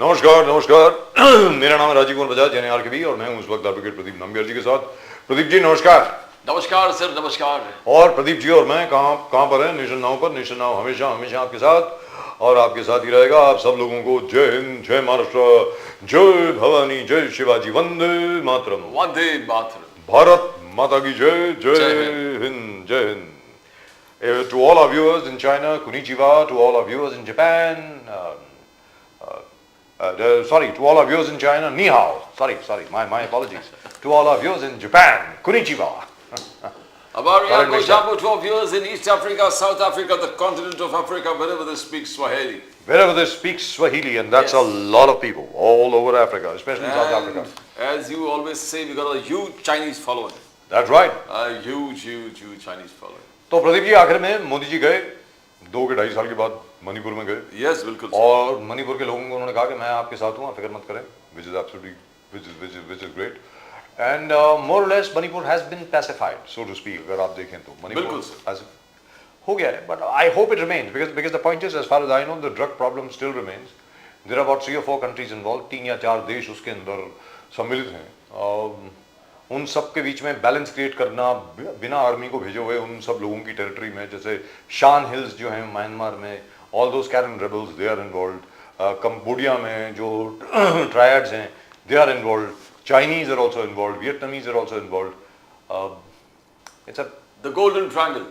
नमस्कार नमस्कार मेरा नाम है राजीव कुमार बजाज यानी आरकेबी और मैं हूं उस वक्त एडवोकेट प्रदीप नामग्याल जी के साथ। प्रदीप जी नमस्कार। नमस्कार सर, नमस्कार। और प्रदीप जी और मैं कहाँ पर हैं? नेशन नाउ पर। नेशन नाउ हमेशा हमेशा आपके साथ और आपके साथ ही रहेगा। आप सब लोगों को जय हिंद, जय महाराष्ट्र, जय भवानी, जय शिवाजी, वंदे मातरम। वंदे मातरम। भारत माता की जय। जय हिंद, जय Hind. To all our viewers in China, konnichiwa. To all our viewers in Japan, to all our viewers in China, ni hao. My apologies. To all our viewers in Japan, konnichiwa. Abaria Gojambo to our viewers in East Africa, South Africa, the continent of Africa, wherever they speak Swahili. Wherever they speak Swahili, and that's a lot of people all over Africa, especially South Africa. As you always say, we got a huge Chinese following. That's right. A huge Chinese following. तो प्रदीप जी आखिर में मोदी जी गए 2 के 2.5 साल के बाद मणिपुर में गए। Yes, बिल्कुल। और मणिपुर के लोगों को उन्होंने कहा कि मैं आपके साथ हूँ, आप फिक्र मत करें, which is absolutely which is great. And more or less Manipur has been pacified, so to speak. अगर आप देखें तो मणिपुर हो गया है, but I hope it remains because the point is, as far as I know, the drug problem still remains. There are about 3 or 4 countries involved, 3 या 4 देश उसके अंदर सम्मिलित हैं। उन सब के बीच में बैलेंस क्रिएट करना बिना आर्मी को भेजे हुए उन सब लोगों की टेरिटरी में, जैसे शान हिल्स जो हैं म्यांमार में, all those Karen rebels they are involved. Cambodia में जो ट्रायड्स हैं they are involved, Chinese are also involved, Vietnamese are also involved. It's the golden triangle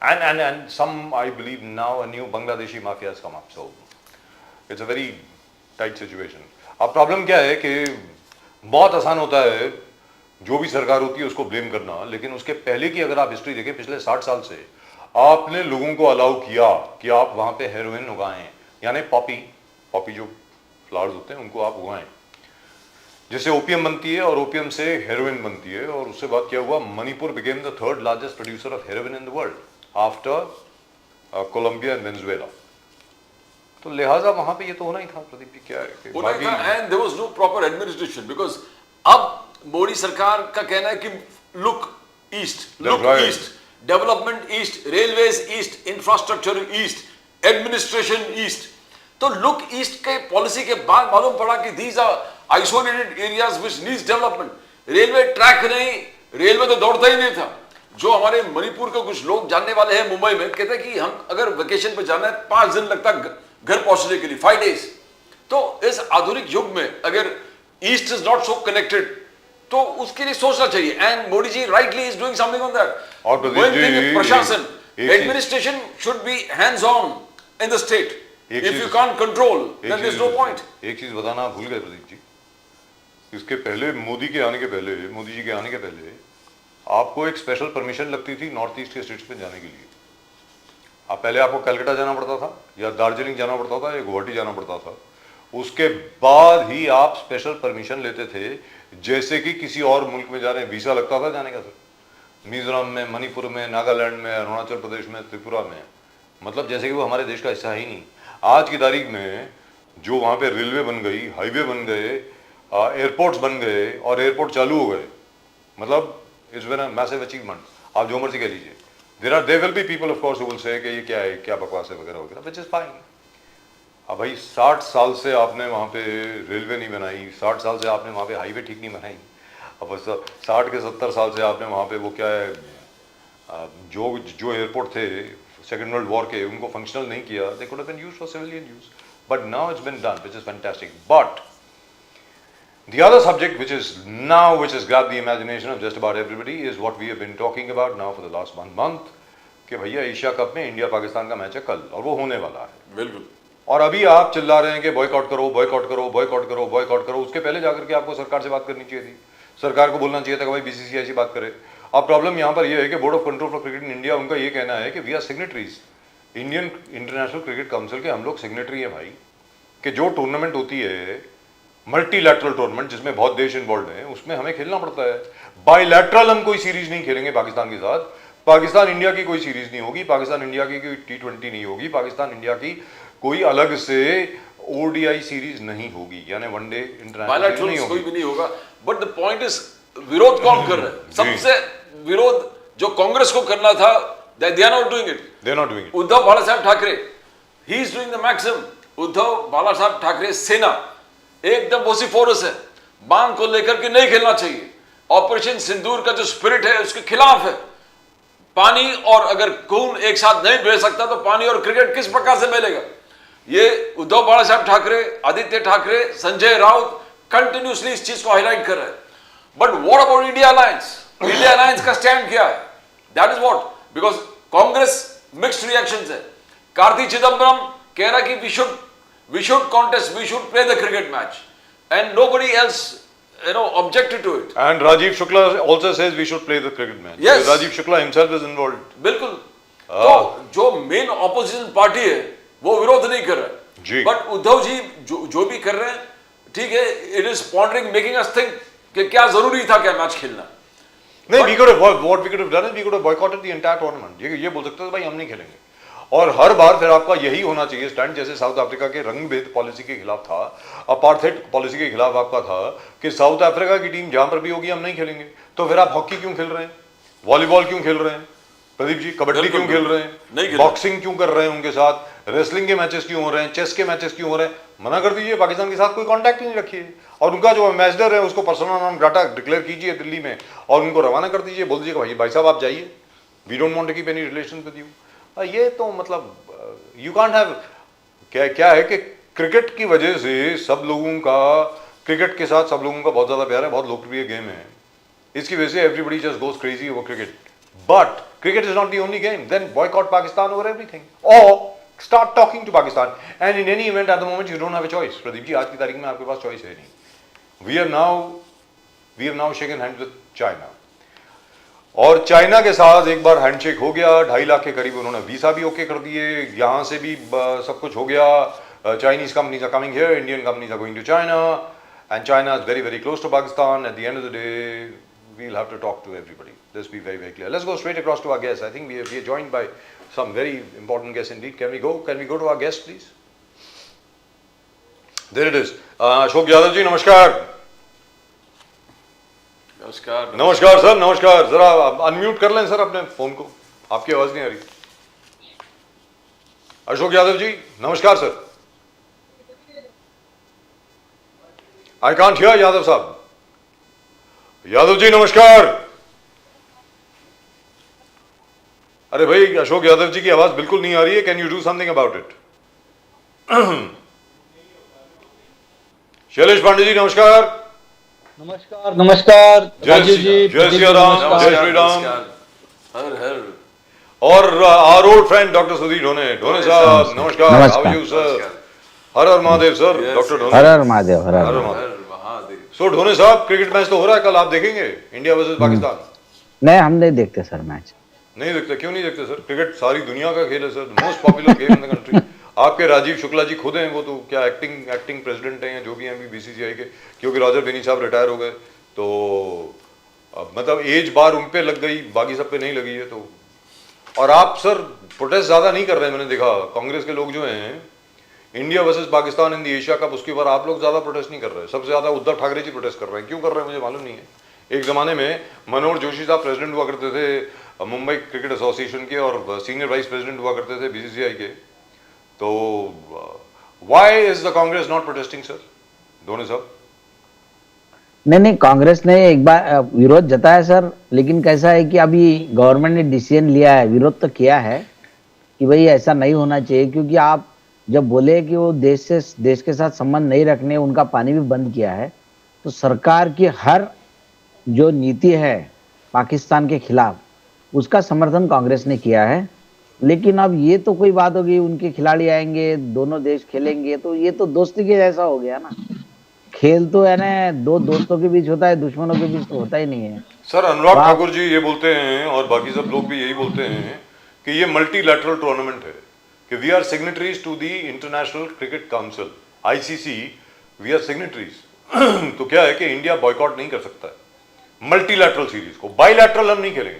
and some, I believe now, a new Bangladeshi mafia has come up, so it's a very tight situation. अब problem क्या है कि बहुत आसान होता है जो भी सरकार होती है उसको ब्लेम करना, लेकिन उसके पहले की अगर आप हिस्ट्री देखें, पिछले 60 साल से आपने लोगों को अलाउ किया कि आप वहां पे हेरोइन उगाएं, यानी पॉपी जो फ्लावर्स होते हैं उनको आप उगाएं, जिससे ओपियम बनती है और ओपियम से हेरोइन बनती है। और उससे बात क्या हुआ, Manipur became the 3rd largest producer of heroin in the world after Colombia and Venezuela. तो लिहाजा वहां पे ये तो होना ही था। प्रदीप जी क्या है, and there was no proper administration, because अब मोदी सरकार का कहना है कि look east, development east, railways east, infrastructure east, administration east. तो लुक ईस्ट के पॉलिसी के बाद मालूम पड़ा कि these are isolated areas which needs development. Railway track नहीं, रेलवे तो दौड़ता ही नहीं था। जो हमारे मणिपुर के कुछ लोग जानने वाले हैं मुंबई में, कहते हैं कि हम अगर वेकेशन पे जाना है 5 दिन लगता घर पहुंचने के लिए, 5 डेज। तो इस आधुनिक युग में अगर east is not so connected तो उसके लिए सोचना चाहिए। And Modi ji rightly is doing something on that. और प्रशासन, administration should be hands on in the state. If you can't control then there is no point. एक चीज बताना भूल गए प्रदीप जी, इसके पहले मोदी जी के आने के पहले आपको एक स्पेशल परमिशन लगती थी नॉर्थ ईस्ट के स्टेट्स में जाने के लिए। पहले आपको कलकत्ता जाना पड़ता था या दार्जिलिंग जाना पड़ता था या गुवाहाटी जाना पड़ता था, उसके बाद ही आप स्पेशल परमिशन लेते थे। जैसे कि किसी और मुल्क में जा रहे हैं, वीजा लगता था जाने का सर, मिजोरम में, मणिपुर में, नागालैंड में, अरुणाचल प्रदेश में, त्रिपुरा में, मतलब जैसे कि वो हमारे देश का हिस्सा ही नहीं। आज की तारीख में जो वहाँ पे रेलवे बन गई, हाईवे बन गए, एयरपोर्ट्स बन गए और एयरपोर्ट चालू हो गए, मतलब it's been a massive achievement. आप जो मर्जी कह लीजिए, there will be people of course who will say कि ये क्या है, क्या बकवास है वगैरह वगैरह, व्हिच इज फाइन। अब भाई 60 साल से आपने वहाँ पे रेलवे नहीं बनाई, 60 साल से आपने वहाँ पे हाईवे ठीक नहीं बनाई, अब 60 के 70 साल से आपने वहाँ पे वो क्या है जो एयरपोर्ट थे सेकेंड वर्ल्ड वॉर के, उनको फंक्शनल नहीं किया। They could have been used for civilian use, but now it's been done, which is fantastic. But the other subject which has grabbed the imagination of just about everybody is what we have been talking about now for the last 1 month कि भैया Asia cup में India Pakistan का match है कल और वो होने वाला है। बिल्कुल। और अभी आप चिल्ला रहे हैं कि बॉयकॉट करो, बॉयकॉट करो, बॉयकॉट करो, बॉयकॉट करो। उसके पहले जाकर के आपको सरकार से बात करनी चाहिए थी, सरकार को बोलना चाहिए था कि भाई बीसीसीआई से बात करे। अब प्रॉब्लम यहाँ पर यह है कि board of control for cricket in India, उनका ये कहना है कि we are signatories, Indian international cricket council के हम लोग सिग्नेटरी हैं भाई, कि जो टूर्नामेंट होती है मल्टीलैटरल टूर्नामेंट जिसमें बहुत देश इन्वॉल्व हैं, उसमें हमें खेलना पड़ता है। बायलैटरल हम कोई सीरीज नहीं खेलेंगे पाकिस्तान के साथ, पाकिस्तान इंडिया की कोई सीरीज नहीं होगी, पाकिस्तान इंडिया की कोई T20 नहीं होगी, पाकिस्तान इंडिया की कोई अलग से ओडीआई सीरीज नहीं होगी, यानी वनडे इंटरनेशनल नहीं होगी, कोई भी नहीं होगा। बट द पॉइंट इज विरोध कौन कर रहा है? सबसे विरोध जो कांग्रेस को करना था, they are not doing it. They are not doing it. Uddhav बाला साहब Thackeray, he is doing the maximum. Uddhav बाला साहब ठाकरे सेना एकदम वोसिफोरस है, बांग को लेकर के नहीं खेलना चाहिए। ऑपरेशन सिंदूर का जो स्पिरिट है उसके खिलाफ है। पानी और अगर खून एक साथ नहीं बह सकता तो पानी और क्रिकेट किस प्रकार से मिलेगा? ये उद्धव बाला साहब ठाकरे, आदित्य ठाकरे, संजय राउत कंटिन्यूसली इस चीज को हाईलाइट कर रहे हैं। But what about India alliance? India alliance का स्टैंड क्या है? That is what, because Congress mixed reactions है। कार्ति चिदम्बरम कह रहा कि we should contest, we should play the cricket match, and nobody else objected to it. And Rajiv Shukla also says we should play the cricket match. Yes. Rajiv Shukla himself is involved. बिल्कुल। तो जो main opposition party है वो विरोध नहीं कर रहा जी। है, बट उद्धव जी जो भी कर रहे हैं ठीक है, it is pondering, making us think कि क्या जरूरी था क्या मैच खेलना। नहीं, we could have what we could have done is we could have boycotted the entire tournament. ये बोल सकते थे भाई हम नहीं खेलेंगे, और हर बार फिर आपका यही होना चाहिए स्टैंड, जैसे साउथ अफ्रीका के रंग भेद पॉलिसी के खिलाफ था, अपार्थाइड पॉलिसी के खिलाफ आपका था कि साउथ अफ्रीका की टीम जहां पर भी होगी हम नहीं खेलेंगे। तो फिर आप हॉकी क्यों खेल रहे हैं, वॉलीबॉल क्यों खेल रहे हैं प्रदीप जी, कबड्डी क्यों खेल रहे हैं, बॉक्सिंग क्यों कर रहे हैं उनके साथ, रेसलिंग के मैचेस क्यों हो रहे हैं, चेस के मैचेस क्यों हो रहे हैं? मना कर दीजिए, पाकिस्तान के साथ कोई कॉन्टैक्ट ही नहीं रखिए, और उनका जो एम्बेसडर है उसको पर्सनल नाम डाटा डिक्लेयर कीजिए दिल्ली में और उनको रवाना कर दीजिए, बोल दीजिए भाई साहब आप जाइए, we don't want to keep any relation with you. ये तो मतलब यू कांट हैव, क्या है कि क्रिकेट की वजह से सब लोगों का, क्रिकेट के साथ सब लोगों का बहुत ज्यादा प्यार है, बहुत लोकप्रिय गेम है, इसकी वजह से everybody just goes crazy over cricket. But cricket is not the only game. Then boycott Pakistan over everything, or start talking to Pakistan. And in any event, at the moment, you don't have a choice. Pradeep ji, आज की तारीख में आपके पास choice है नहीं. We have now shaken hands with China. और China के साथ एक बार हैंडशेक हो गया, 2.5 लाख के करीब उन्होंने वीसा भी ओके कर दिए, यहाँ से भी सब कुछ हो गया। Chinese companies are coming here, Indian companies are going to China, and China is very, very close to Pakistan. At the end of the day, we'll have to talk to everybody. Let's be very, very clear. Let's go straight across to our guests. I think we are joined by some very important guests indeed. Can we go to our guests, please? There it is. Ashok Yadav ji, namaskar. नमस्कार। नमस्कार sir, नमस्कार। जरा unmute कर लें sir अपने phone को, आपकी आवाज नहीं आ रही। अशोक यादव जी, नमस्कार sir. I can't hear Yadav साहब। यादव जी नमस्कार। अरे भाई, अशोक यादव जी की आवाज बिल्कुल नहीं आ रही है। Can you do something about it? Shailesh Pandey ji नमस्कार। नमस्कार नमस्कार राजीव जी, जय श्री राम, जय श्री राम। हर हर। और our old friend doctor Sudhir Dhone साहब नमस्कार। How are you sir? हर हर महादेव सर। डॉक्टर ढोने, हर हर महादेव, हर हर महादेव। सो ढोने साहब, क्रिकेट मैच तो हो रहा है, कल आप देखेंगे इंडिया वर्सेस पाकिस्तान? नहीं, हम नहीं देखते सर मैच। नहीं देखते? क्यों नहीं देखते सर? क्रिकेट सारी दुनिया का खेल है sir, most popular game in the country. आपके राजीव शुक्ला जी खुद हैं, वो तो क्या एक्टिंग प्रेसिडेंट हैं या जो भी हैं बीसीसीआई के, क्योंकि रॉजर बेनी साहब रिटायर हो गए, तो मतलब एज बार उन पे लग गई, बाकी सब पे नहीं लगी है। तो और आप सर प्रोटेस्ट ज्यादा नहीं कर रहे हैं, मैंने देखा कांग्रेस के लोग जो हैं India versus Pakistan in the Asia cup, उसके बाद आप लोग ज्यादा प्रोटेस्ट नहीं कर रहे हैं। सबसे ज्यादा उद्धव ठाकरे जी प्रोटेस्ट कर रहे हैं। क्यों कर रहे हैं मुझे मालूम नहीं है। एक जमाने में मनोहर जोशी साहब प्रेसिडेंट हुआ करते थे मुंबई क्रिकेट एसोसिएशन के, और सीनियर वाइस प्रेसिडेंट हुआ करते थे बीसीसीआई के। तो why is the Congress not protesting sir? ढोने साहब। नहीं, कांग्रेस ने एक बार विरोध जताया सर, लेकिन कैसा है कि अभी गवर्नमेंट ने डिसीजन लिया है, विरोध तो किया है कि भाई ऐसा नहीं होना चाहिए, क्योंकि आप जब बोले कि वो देश के साथ संबंध नहीं रखने, उनका पानी भी बंद किया है, तो सरकार की हर जो नीति है पाकिस्तान के खिलाफ, उसका समर्थन कांग्रेस ने किया है। लेकिन अब ये तो कोई बात होगी, उनके खिलाड़ी आएंगे, दोनों देश खेलेंगे, तो ये तो दोस्ती के जैसा हो गया ना। खेल तो है ना, दो दोस्तों के बीच होता है, दुश्मनों के बीच तो होता ही नहीं है सर। अनुराग ठाकुर जी ये बोलते हैं और बाकी सब लोग भी यही बोलते हैं कि ये मल्टीलैटरल टूर्नामेंट है, कि we are signatories to the international cricket council ICC, we are signatories. तो क्या है कि इंडिया बॉयकॉट नहीं कर सकता है मल्टीलैटरल सीरीज को। बाइलैटरल हम नहीं खेलेंगे,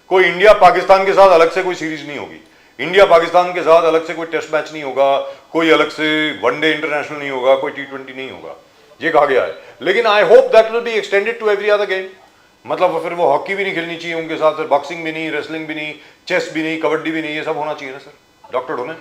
कोई इंडिया पाकिस्तान के साथ अलग से कोई सीरीज नहीं होगी, इंडिया पाकिस्तान के साथ अलग से कोई टेस्ट मैच नहीं होगा, कोई अलग से वनडे इंटरनेशनल नहीं होगा, कोई T20 नहीं होगा, ये कहा गया है। लेकिन I hope that will be extended to every other game. मतलब फिर वो हॉकी भी नहीं खेलनी चाहिए उनके साथ, फिर बॉक्सिंग भी नहीं, रेसलिंग भी नहीं, चेस भी नहीं, कबड्डी भी नहीं, ये सब होना चाहिए ना सर? डॉक्टर ढोने,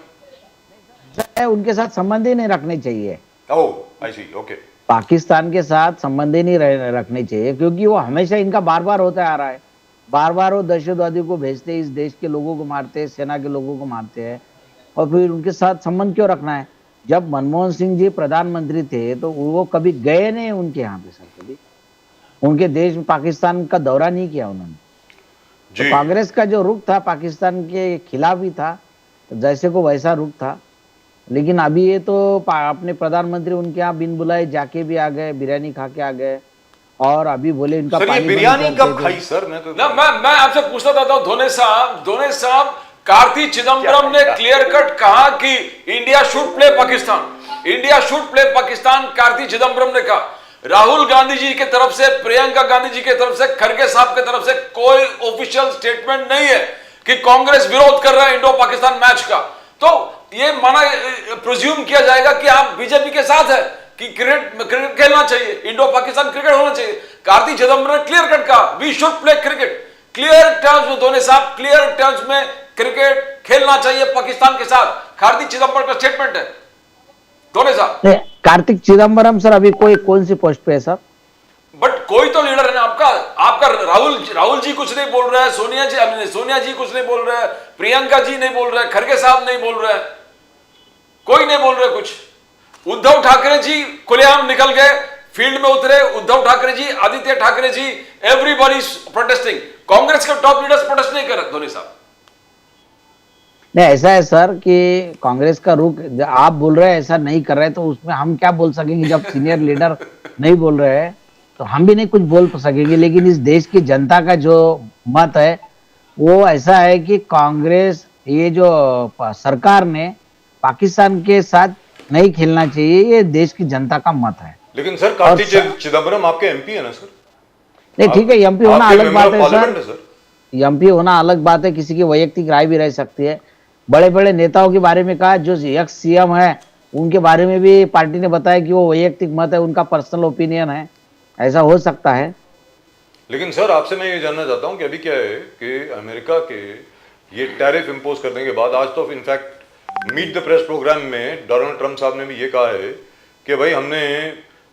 उनके साथ संबंध ही नहीं रखने चाहिए। ओह आई सी, ओके पाकिस्तान के साथ संबंध ही नहीं रखने चाहिए, क्योंकि वो हमेशा इनका बार बार होता आ रहा है। बार बार वो दहशतवादी को भेजते, इस देश के लोगों को मारते हैं, सेना के लोगों को मारते हैं, और फिर उनके साथ संबंध क्यों रखना है? जब मनमोहन सिंह जी प्रधानमंत्री थे तो वो कभी गए नहीं उनके यहाँ पे सर, कभी उनके देश में पाकिस्तान का दौरा नहीं किया उन्होंने। तो जी कांग्रेस का जो रुख था पाकिस्तान के खिलाफ ही था, जैसे को वैसा रुख था। लेकिन अभी ये तो अपने प्रधानमंत्री उनके यहाँ बिन बुलाए जाके भी आ गए, बिरयानी खा के आ गए, और अभी बोले इनका सर, ये पानी बंद बिरयानी कर कब दे खाई दो। सर? मैं तो ना मैं आपसे पूछना चाहता हूं, धोने साहब, कार्ति चिदम्बरम ने क्लियर कट कहा कि India should play Pakistan, India should play Pakistan, Karti Chidambaram ने कहा। राहुल गांधी जी की तरफ से, प्रियंका गांधी जी की तरफ से, खड़गे साहब की तरफ से कोई ऑफिशियल स्टेटमेंट नहीं है कि कांग्रेस विरोध कर रहा है इंडो पाकिस्तान मैच का। तो ये माना प्रिज्यूम किया जाएगा कि आप बीजेपी के साथ है कि क्रिकेट खेलना चाहिए, इंडो पाकिस्तान क्रिकेट होना चाहिए। कार्ति चिदम्बरम ने क्लियर कट कहा we should play cricket, clear terms में, दोनों साहब क्लियर टर्म्स में क्रिकेट खेलना चाहिए पाकिस्तान के साथ। कार्ति चिदम्बरम का स्टेटमेंट है दोनों साहब। नहीं, कार्तिक चिदम्बरम सर अभी कोई कौन सी पोस्ट पे है सर? बट कोई तो लीडर है ना आपका राहुल जी कुछ नहीं बोल रहा है, सोनिया जी कुछ नहीं बोल रहा है, प्रियंका जी नहीं बोल रहा है, खड़गे साहब नहीं बोल रहा है, कोई नहीं बोल रहा है कुछ। उद्धव ठाकरे जी खुलेआम निकल गए, फील्ड में उतरे, उद्धव ठाकरे जी, आदित्य ठाकरे जी, एवरीबॉडी प्रोटेस्टिंग। कांग्रेस के टॉप लीडर्स प्रोटेस्ट नहीं कर रहे धोनी साहब। नहीं, ऐसा है सर कि कांग्रेस का रुख, आप बोल रहे हैं ऐसा नहीं कर रहे, तो उसमें हम क्या बोल सकेंगे? जब सीनियर लीडर नहीं बोल रहे हैं तो हम भी नहीं कुछ बोल सकेंगे। लेकिन इस देश की जनता का जो मत है वो ऐसा है कि कांग्रेस, ये जो सरकार ने पाकिस्तान के साथ नहीं खेलना चाहिए, ये देश की जनता का मत है। लेकिन सर, कार्ति चिदम्बरम आपके एमपी है ना सर? नहीं ठीक है, एमपी होना आपके अलग मेंबर बात ऑफ है पार्लियामेंट सर, है सर। एमपी होना अलग बात है, किसी की वैयक्तिक राय भी रह सकती है। बड़े बड़े नेताओं के बारे में कहा, जो एक्स सीएम है उनके बारे में भी पार्टी ने बताया कि वो वैयक्तिक मत है, उनका पर्सनल ओपिनियन है, ऐसा हो सकता है। लेकिन सर, आपसे मैं ये जानना चाहता हूं कि अभी क्या है कि अमेरिका के ये टैरिफ इंपोज करने के बाद, आज तो in fact meet the press programme में डोनाल्ड ट्रंप साहब ने भी ये कहा है कि भाई हमने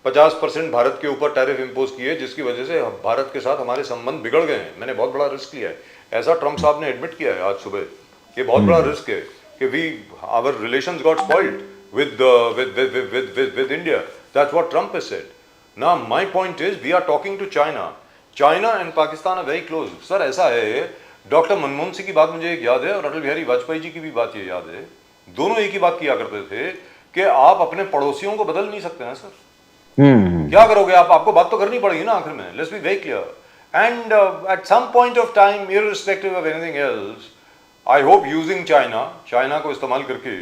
50% भारत के ऊपर टैरिफ इंपोज किए, जिसकी वजह से भारत के साथ हमारे संबंध बिगड़ गए हैं, मैंने बहुत बड़ा रिस्क लिया है, ऐसा ट्रंप साहब ने एडमिट किया है आज सुबह। ये बहुत बड़ा रिस्क है कि our relations got spoiled with India. That's what Trump has said. Now my point is, we are talking to China. China and Pakistan are very close. Sir ऐसा है, डॉक्टर मनमोहन सिंह की बात मुझे एक याद है और अटल बिहारी वाजपेयी जी की भी बात ये याद है, दोनों एक ही बात किया करते थे कि आप अपने पड़ोसियों को बदल नहीं सकते हैं सर। क्या करोगे आप? आपको बात तो करनी पड़ेगी ना आखिर में। Let's be very clear and at some point of time, irrespective of anything else, I hope using China को इस्तेमाल करके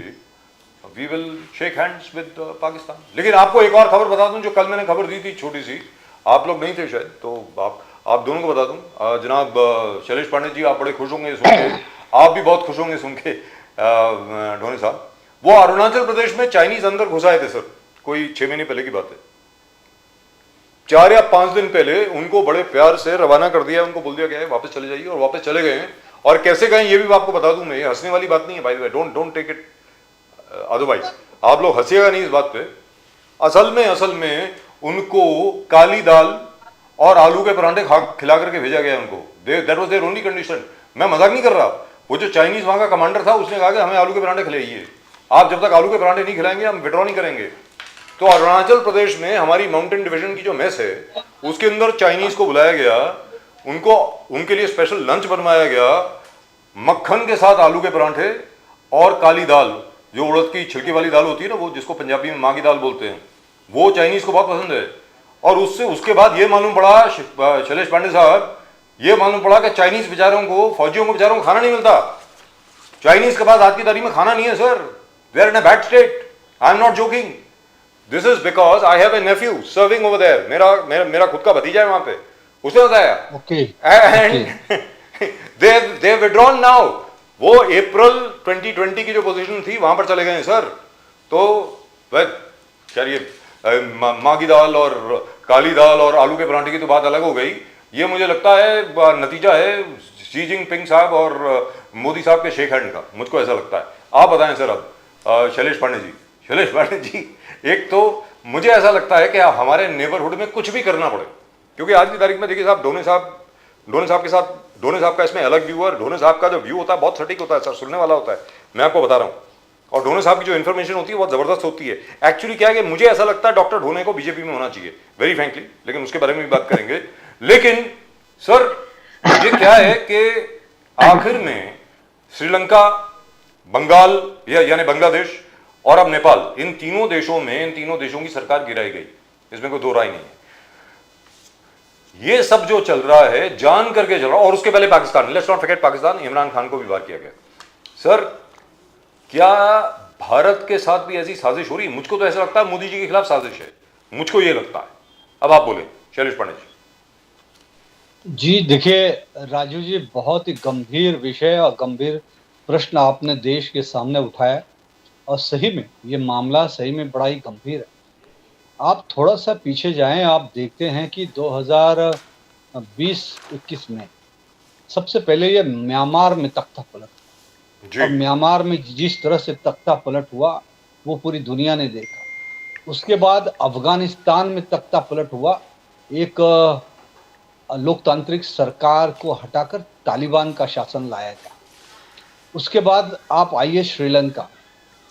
we will shake hands with Pakistan. लेकिन आपको एक और खबर बता दूं, जो कल मैंने खबर दी थी छोटी सी, आप लोग नहीं थे शायद, तो आप दोनों को बता दूं। जनाब शैलेश पांडे जी, आप बड़े खुश होंगे सुन के, आप भी बहुत खुश होंगे सुन के ढोनी साहब, वो अरुणाचल प्रदेश में चाइनीज अंदर घुस आए थे सर, कोई 6 महीने पहले की बात है। 4 या 5 दिन पहले उनको बड़े प्यार से रवाना कर दिया, उनको बोल दिया गया है वापस चले जाइए, और वापस चले गए। और कैसे गए ये भी आपको बता दूं मैं, ये हंसने वाली बात नहीं है भाई, डोंट टेक इट अदरवाइज, आप लोग हंसिएगा नहीं इस बात पे। असल में उनको काली दाल और आलू के परांठे खिला करके भेजा गया उनको। That was their only condition. मैं मजाक नहीं कर रहा। वो जो चाइनीज वहां का कमांडर था, उसने कहा कि हमें आलू के परांठे खिलाइए, आप जब तक आलू के परांठे नहीं खिलाएंगे हम विड्रॉ नहीं करेंगे। तो अरुणाचल प्रदेश में हमारी माउंटेन डिवीजन की जो मेस है, उसके अंदर चाइनीज को बुलाया गया, उनके लिए स्पेशल लंच बनवाया गया, मक्खन के साथ आलू के परांठे और काली दाल, जो उड़द की छिलके वाली दाल होती है ना, वो जिसको पंजाबी में माँ की दाल बोलते हैं, वो चाइनीज को बहुत पसंद है। और उसके बाद ये मालूम पड़ा, शैलेश पांडे साहब, ये मालूम पड़ा कि चाइनीज बेचारों को, फौजियों को बेचारों को खाना नहीं मिलता। चाइनीज के पास आज की तारीख में खाना नहीं है sir, they are in a bad state. I am not joking, this is because I have a nephew serving over there. मेरा खुद का भतीजा है वहां पे, उसने बताया। And they withdrawn now. वो अप्रैल 2020 की जो पोजीशन थी वहां पर चले गए सर। तो खैर, ये माँ की दाल और काली दाल और आलू के परांठे की तो बात अलग हो गई। ये मुझे लगता है नतीजा है शी जिनपिंग साहब और मोदी साहब के शेक हैंड का, मुझको ऐसा लगता है। आप बताएं सर अब शैलेश पांडे जी, एक तो मुझे ऐसा लगता है कि हमारे नेबरहुड में कुछ भी करना पड़े, क्योंकि आज की तारीख में देखिए साहब, ढोने साहब का इसमें अलग व्यू है, और ढोने साहब का जो व्यू होता है बहुत सटीक होता है सर, सुनने वाला होता है, मैं आपको बता रहा हूं। और ढोने साहब की जो इन्फॉर्मेशन होती है बहुत जबरदस्त होती है। एक्चुअली क्या है कि मुझे ऐसा लगता है डॉक्टर ढोने को बीजेपी में होना चाहिए, वेरी फ्रैंकली, लेकिन उसके बारे में भी बात करेंगे। लेकिन सर ये क्या है कि आखिर में श्रीलंका, बंगाल यानी बांग्लादेश और अब नेपाल, इन तीनों देशों की सरकार गिराई गई, इसमें कोई दो राय नहीं है। ये सब जो चल रहा है जान करके चल रहा है। और उसके पहले Pakistan, let's not forget Pakistan, Imran Khan को भी वार किया गया। सर क्या भारत के साथ भी ऐसी साजिश हो रही है? मुझको तो ऐसा लगता है मोदी जी के खिलाफ साजिश है, मुझको ये लगता है। अब आप बोले शैलेश पांडे जी। जी देखिए राजू जी, बहुत ही गंभीर विषय और गंभीर प्रश्न आपने देश के सामने उठाया, और सही में ये मामला सही में बड़ा ही गंभीर है। आप थोड़ा सा पीछे जाएं, आप देखते हैं कि 2020-21 में सबसे पहले ये म्यांमार में तख्ता पलट, और म्यांमार में जिस तरह से तख्ता पलट हुआ वो पूरी दुनिया ने देखा। उसके बाद अफगानिस्तान में तख्ता पलट हुआ, एक लोकतांत्रिक सरकार को हटाकर तालिबान का शासन लाया गया। उसके बाद आप आइए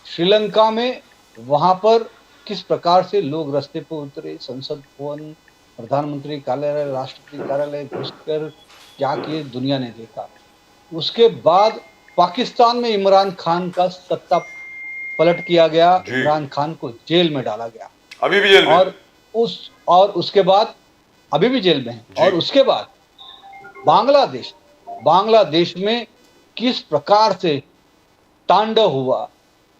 श्रीलंका में वहाँ पर किस प्रकार से लोग रास्ते पर उतरे, संसद भवन, प्रधानमंत्री कार्यालय, राष्ट्रपति कार्यालय घुसकर क्या किए, दुनिया ने देखा। उसके बाद पाकिस्तान में इमरान खान का सत्ता पलट किया गया, इमरान खान को जेल में डाला गया, अभी भी जेल में, और उसके बाद अभी भी जेल में है। और उसके बाद बांग्लादेश में किस प्रकार से तांडव हुआ,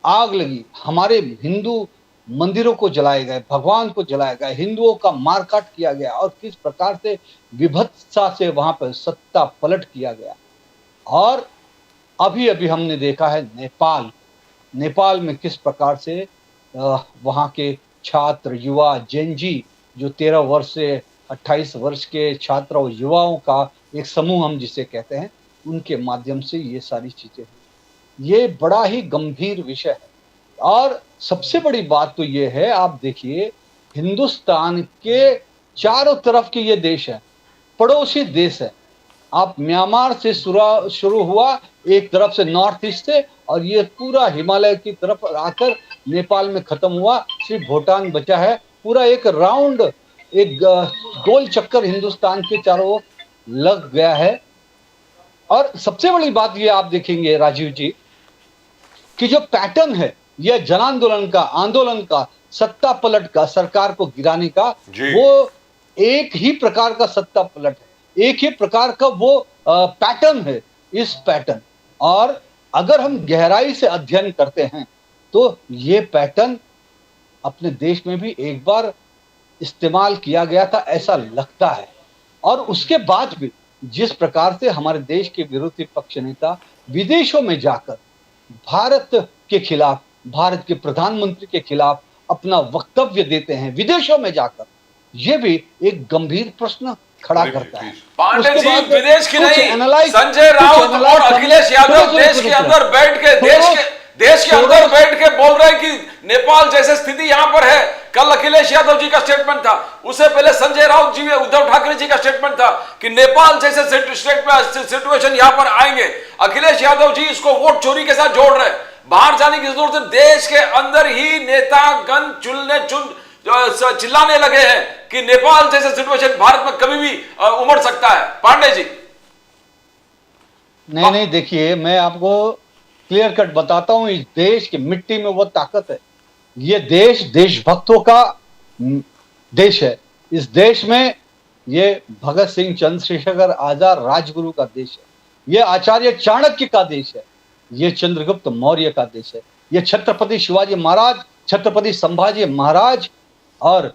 आग लगी, हमारे हिंदू मंदिरों को जलाए गए, भगवान को जलाया गया, हिंदुओं का मारकाट किया गया, और किस प्रकार से विभत्सता से वहां पर सत्ता पलट किया गया। और अभी अभी हमने देखा है नेपाल में किस प्रकार से वहां के छात्र, युवा, जेनजी, जो 13 वर्ष से 28 वर्ष के छात्र और युवाओं का एक समूह हम जिसे कहते हैं, उनके माध्यम से ये सारी चीजें हुई। ये बड़ा ही गंभीर विषय है। और सबसे बड़ी बात तो ये है, आप देखिए हिंदुस्तान के चारों तरफ के ये देश है, पड़ोसी देश है। आप म्यांमार से शुरू हुआ एक तरफ से नॉर्थ ईस्ट से, और ये पूरा हिमालय की तरफ आकर नेपाल में खत्म हुआ, सिर्फ भूटान बचा है। पूरा एक राउंड, एक गोल चक्कर हिंदुस्तान के चारों ओर लग गया है। और सबसे बड़ी बात ये आप देखेंगे राजीव जी कि जो पैटर्न है ये जन आंदोलन का, सत्ता पलट का, सरकार को गिराने का, वो एक ही प्रकार का सत्ता पलट है, एक ही प्रकार का वो पैटर्न है, इस पैटर्न। और अगर हम गहराई से अध्ययन करते हैं तो ये पैटर्न अपने देश में भी एक बार इस्तेमाल किया गया था, ऐसा लगता है। और उसके बाद भी जिस प्रकार से हमारे देश के विरोधी पक्ष नेता विदेशों में जाकर भारत के खिलाफ, भारत के प्रधानमंत्री के खिलाफ अपना वक्तव्य देते हैं विदेशों में जाकर, ये भी एक गंभीर प्रश्न खड़ा करता है। पांडे जी विदेश की नहीं, संजय राउत और अखिलेश यादव देश के अंदर बैठ के बोल रहे हैं कि नेपाल जैसे स्थिति यहां पर है। कल अखिलेश यादव जी का स्टेटमेंट था, उससे पहले संजय राउत जी, उद्धव ठाकरे जी का स्टेटमेंट था कि नेपाल जैसे सिचुएशन यहां पर आएंगे। अखिलेश यादव जी इसको वोट चोरी के साथ जोड़ रहे हैं। बाहर जाने की जरूरत है, देश के अंदर ही नेतागण चिल्लाने लगे हैं कि नेपाल जैसे सिचुएशन भारत में कभी भी उमड़ सकता है। पांडे जी नहीं, देखिए मैं आपको क्लियर कट बताता हूं, इस देश की मिट्टी में वो ताकत है। ये देश देशभक्तों का देश है। इस देश में ये भगत सिंह, चंद्रशेखर आजाद, राजगुरु का देश है। ये आचार्य चाणक्य का देश है। ये चंद्रगुप्त मौर्य का देश है। ये छत्रपति शिवाजी महाराज, छत्रपति संभाजी महाराज और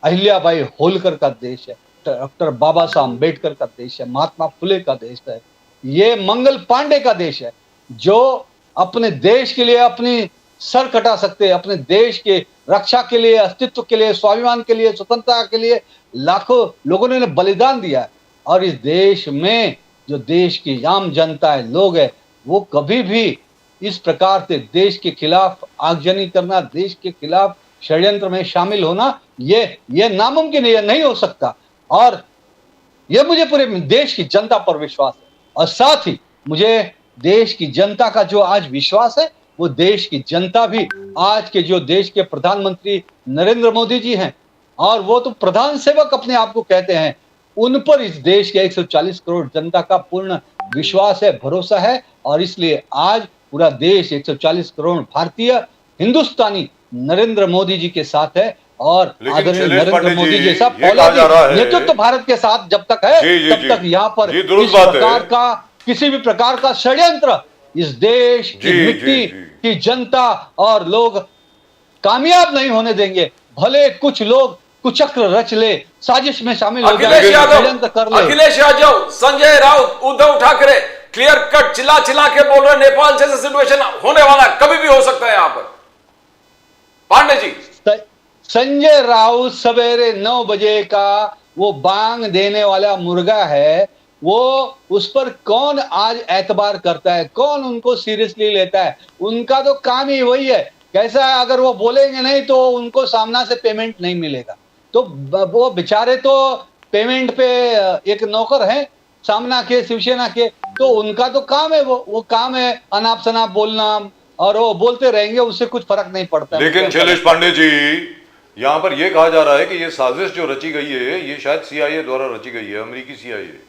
अहिल्याबाई होलकर का देश है। डॉक्टर बाबा साहब अम्बेडकर का देश है। महात्मा फुले का देश है। ये मंगल पांडे का देश है, जो अपने देश के लिए अपनी सर कटा सकते हैं, अपने देश के रक्षा के लिए, अस्तित्व के लिए, स्वाभिमान के लिए, स्वतंत्रता के लिए लाखों लोगों ने बलिदान दिया है। और इस देश में जो देश की आम जनता है, लोग है, वो कभी भी इस प्रकार से देश के खिलाफ आगजनी करना, देश के खिलाफ षड्यंत्र में शामिल होना ये नामुमकिन है, नहीं हो सकता। और ये मुझे पूरे देश की जनता पर विश्वास है, और साथ ही मुझे देश की जनता का जो आज विश्वास है, वो देश की जनता भी आज के जो देश के प्रधानमंत्री नरेंद्र मोदी जी हैं, और वो तो प्रधान सेवक अपने आप को कहते हैं, उन पर इस देश के 140 करोड़ जनता का पूर्ण विश्वास है, भरोसा है। और इसलिए आज पूरा देश 140 करोड़ भारतीय हिंदुस्तानी नरेंद्र मोदी जी के साथ है। और लेकिन आदरणीय शैलेश नरेंद्र पांडे मोदी जी, जैसा ये कहा जा रहा है- नेतृत्व भारत के साथ जब तक है, जी, जी, तब जी। तक यहाँ पर ये दुरुस्त इस बात है। प्रकार का किसी भी प्रकार का षड्यंत्र इस देश की जी, मिट्टी जी, जी। की जनता और लोग कामयाब नहीं होने देंगे। भले कुछ लोग कुचक्र रच ले, साजिश में शामिल हो जाए, अखिलेश षड्यंत्र कर यादव, ले। अखिलेश यादव, संजय राउत, उद्धव ठाकरे क्लियर कट चिल्ला चिल्ला के बोल रहे नेपाल जैसे सिचुएशन होने वाला है, कभी भी हो सकता है यहां पर। पांडे जी, संजय राउत सवेरे 9 बजे का वो बांग देने वाला मुर्गा है, वो उस पर कौन आज एतबार करता है, कौन उनको सीरियसली लेता है? उनका तो काम ही वही है। कैसा है, अगर वो बोलेंगे नहीं तो उनको सामना से पेमेंट नहीं मिलेगा, तो वो बेचारे तो पेमेंट पे एक नौकर हैं सामना के, शिवसेना के, तो उनका तो काम है, वो काम है अनाप शनाप बोलना, और वो बोलते रहेंगे, उससे कुछ फर्क नहीं पड़ता। लेकिन शैलेश पांडे जी, यहां पर यह कहा जा रहा है कि ये साजिश जो रची गई है, ये शायद सीआईए द्वारा रची गई है, अमेरिकी सीआईए।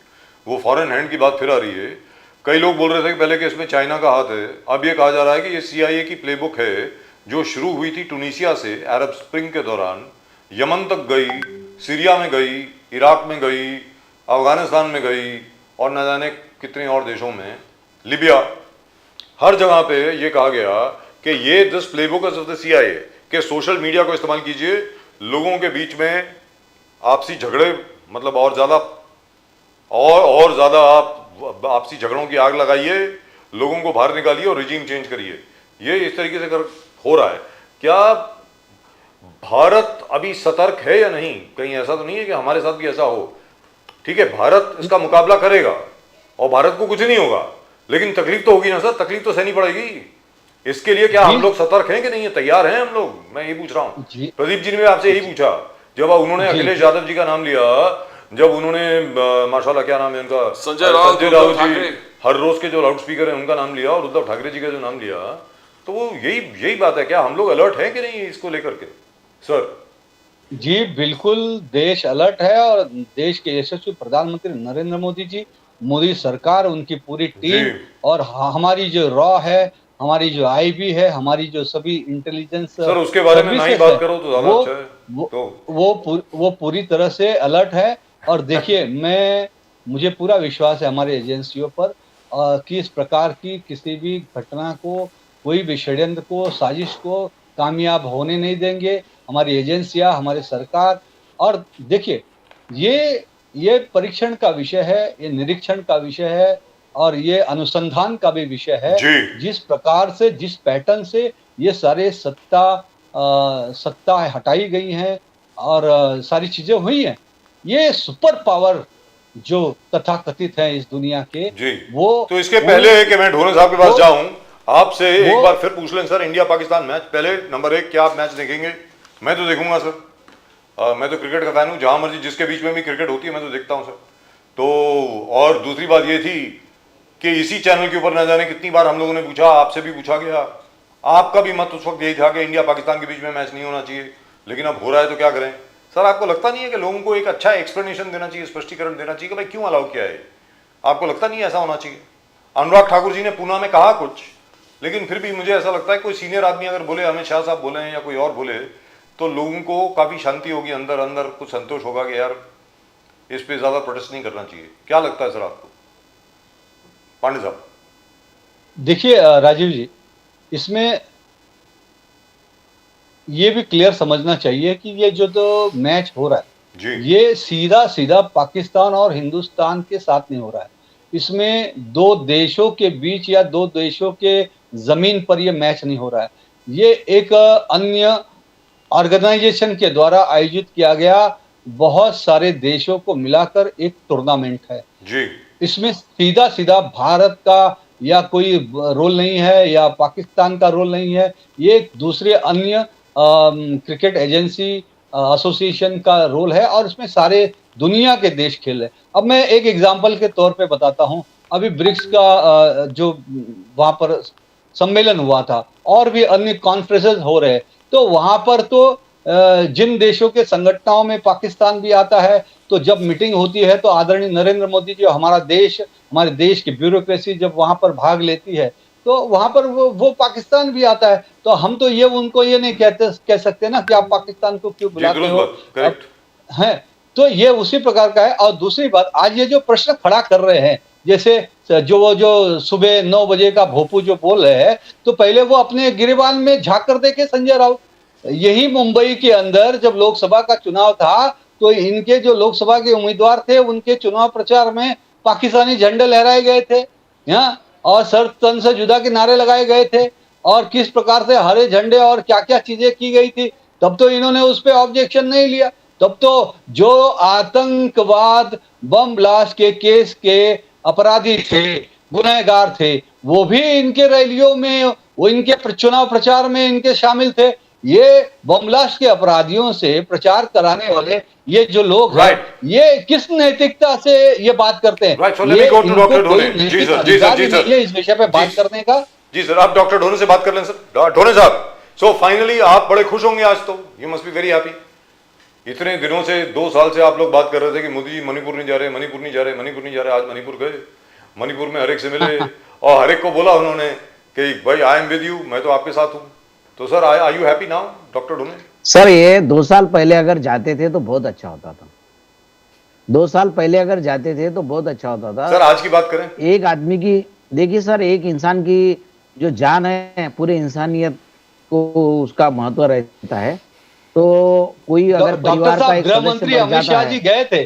वो फॉरेन हैंड की बात फिर आ रही है। कई लोग बोल रहे थे कि पहले कि इसमें चाइना का हाथ है, अब ये कहा जा रहा है कि ये सीआईए की प्लेबुक है, जो शुरू हुई थी टूनिसिया से अरब स्प्रिंग के दौरान, यमन तक गई, सीरिया में गई, इराक में गई, अफगानिस्तान में गई, और न जाने कितने और देशों में, लिबिया, हर जगह पे ये कहा गया कि ये this playbook of the CIA, कि सोशल मीडिया को इस्तेमाल कीजिए, लोगों के बीच में आपसी झगड़े, मतलब और ज़्यादा आप आपसी झगड़ों की आग लगाइए, लोगों को बाहर निकालिए और रिजीम चेंज करिए। ये इस तरीके से हो रहा है। क्या भारत अभी सतर्क है या नहीं? कहीं ऐसा तो नहीं है कि हमारे साथ भी ऐसा हो? ठीक है, भारत इसका मुकाबला करेगा और भारत को कुछ नहीं होगा, लेकिन तकलीफ तो होगी ना सर, तकलीफ तो सहनी पड़ेगी। इसके लिए क्या हम लोग सतर्क हैं कि नहीं है, तैयार हैं हम लोग? मैं ये पूछ रहा हूँ। प्रदीप जी ने आपसे यही पूछा जब उन्होंने अखिलेश यादव जी का नाम लिया, जब उन्होंने माशाल्लाह क्या नाम है उनका, संजय राउत जी, हर रोज के जो लाउड स्पीकर है उनका नाम लिया, और उद्धव ठाकरे जी का जो नाम लिया, तो वो यही बात है। क्या हम लोग अलर्ट हैं कि नहीं इसको लेकर के सर? जी बिल्कुल, देश अलर्ट है, और देश के यशस्वी प्रधानमंत्री नरेंद्र मोदी जी, मोदी सरकार, उनकी पूरी टीम, और हमारी जो रॉ है, हमारी जो आईबी है, हमारी जो सभी इंटेलिजेंस सर, उसके बारे में नहीं बात करो तो ज्यादा अच्छा है। वो पूरी तरह से अलर्ट है। और देखिए, मुझे पूरा विश्वास है हमारे एजेंसियों पर कि इस प्रकार की किसी भी घटना को, कोई भी षड्यंत्र को, साजिश को कामयाब होने नहीं देंगे हमारी एजेंसियां, हमारे सरकार। और देखिए, ये परीक्षण का विषय है, ये निरीक्षण का विषय है, और ये अनुसंधान का भी विषय है। जिस प्रकार से, जिस पैटर्न से ये सारे सत्ता हटाई गई हैं और सारी चीजें हुई हैं, ये सुपर पावर जो तथाकथित है इस दुनिया के, वो तो इसके पहले कि मैं ढोले साहब के पास जाऊं, आपसे एक बार फिर पूछ लें सर, इंडिया पाकिस्तान मैच, पहले नंबर 1, क्या आप मैच देखेंगे? मैं तो देखूंगा सर, मैं तो क्रिकेट का फैन हूं, जहां मर्जी जिसके बीच में भी क्रिकेट होती है मैं तो देखता हूं सर। तो और दूसरी बात ये थी कि इसी चैनल के ऊपर न जाने कितनी बार हम लोगों ने पूछा, आपसे भी पूछा गया, आपका भी मत उस वक्त यही था कि इंडिया पाकिस्तान के बीच में मैच नहीं होना चाहिए, लेकिन अब हो रहा है तो क्या करें? सर, आपको लगता नहीं है कि लोगों को एक अच्छा एक्सप्लेनेशन देना चाहिए, स्पष्टीकरण देना चाहिए कि भाई क्यों अलाउ किया है? आपको लगता नहीं है ऐसा होना चाहिए? अनुराग ठाकुर जी ने पूना में कहा कुछ, लेकिन फिर भी मुझे ऐसा लगता है कोई सीनियर आदमी अगर बोले, अमित शाह साहब बोले या कोई और बोले, तो लोगों को काफी शांति होगी, अंदर अंदर कुछ संतोष होगा कि यार इस पे ज्यादा प्रोटेस्ट नहीं करना चाहिए। क्या लगता है सर आपको, पांडे साहब? देखिए राजीव जी, इसमें ये भी क्लियर समझना चाहिए कि ये जो तो मैच हो रहा है, ये सीधा सीधा पाकिस्तान और हिंदुस्तान के साथ नहीं हो रहा है। इसमें दो देशों के बीच या दो देशों के जमीन पर ये मैच नहीं हो रहा है। ये एक अन्य ऑर्गेनाइजेशन के द्वारा आयोजित किया गया बहुत सारे देशों को मिलाकर एक टूर्नामेंट है जी। इसमें सीधा सीधा भारत का या कोई रोल नहीं है या पाकिस्तान का रोल नहीं है। ये दूसरे अन्य क्रिकेट एजेंसी एसोसिएशन का रोल है और इसमें सारे दुनिया के देश खेल रहे हैं। अब मैं एक एग्जांपल के तौर पे बताता हूं, अभी ब्रिक्स का जो वहां पर सम्मेलन हुआ था और भी अन्य कॉन्फ्रेंसेस हो रहे हैं, तो वहां पर तो जिन देशों के संगठनों में पाकिस्तान भी आता है, तो जब मीटिंग होती है तो आदरणीय नरेंद्र मोदी जी, हमारे देश की ब्यूरोक्रेसी जब वहां पर भाग लेती है तो वहां पर वो पाकिस्तान भी आता है। तो हम तो उनको ये नहीं कह सकते ना कि आप पाकिस्तान को क्यों बुलाते हो, करेक्ट है। तो ये उसी प्रकार का है। और दूसरी बात, आज ये जो प्रश्न खड़ा कर रहे हैं, जैसे जो सुबह 9 बजे का भोपू जो बोल रहे हैं, तो पहले वो अपने गिरेबान में झांक कर देखे संजय राउत। यही मुंबई के अंदर जब लोकसभा का चुनाव था तो इनके जो लोकसभा के उम्मीदवार थे उनके चुनाव प्रचार में पाकिस्तानी झंडे लहराए गए थे और सर तन से जुदा के नारे लगाए गए थे और किस प्रकार से हरे झंडे और क्या क्या चीजें की गई थी। तब तो इन्होंने उस पर ऑब्जेक्शन नहीं लिया। तब तो जो आतंकवाद बम ब्लास्ट के केस के अपराधी थे, गुनहगार थे, वो भी इनके रैलियों में, वो इनके चुनाव प्रचार में इनके शामिल थे। ये बम ब्लास्ट के अपराधियों से प्रचार कराने वाले ये जो लोग हैं, ये किस नैतिकता से ये बात करते हैं? ये डॉक्टर ढोने, जी सर, इस विषय पे बात करने का। जी सर, आप डॉक्टर ढोने से बात कर लें सर। ढोने साहब, सो फाइनली आप बड़े खुश होंगे आज तो, you must be very happy. इतने दिनों से 2 साल से आप लोग बात कर रहे थे कि मोदी जी मणिपुर नहीं जा रहे, मणिपुर नहीं जा रहे, मणिपुर नहीं जा रहे। आज मणिपुर गए, मणिपुर में हर एक से मिले और हर एक को बोला उन्होंने कि भाई आई एम विद यू, मैं तो आपके साथ हूं। तो sir are you happy now doctor Dhone? Sir ये 2 साल पहले अगर जाते थे तो बहुत अच्छा होता था। 2 साल पहले अगर जाते थे तो बहुत अच्छा होता था। सर आज की बात करें, एक आदमी की, देखिए सर, एक इंसान की जो जान है, पूरे इंसानियत को उसका महत्व रहता है। तो कोई अगर परिवार का एक गृह मंत्री अमित शाह जी गए थे,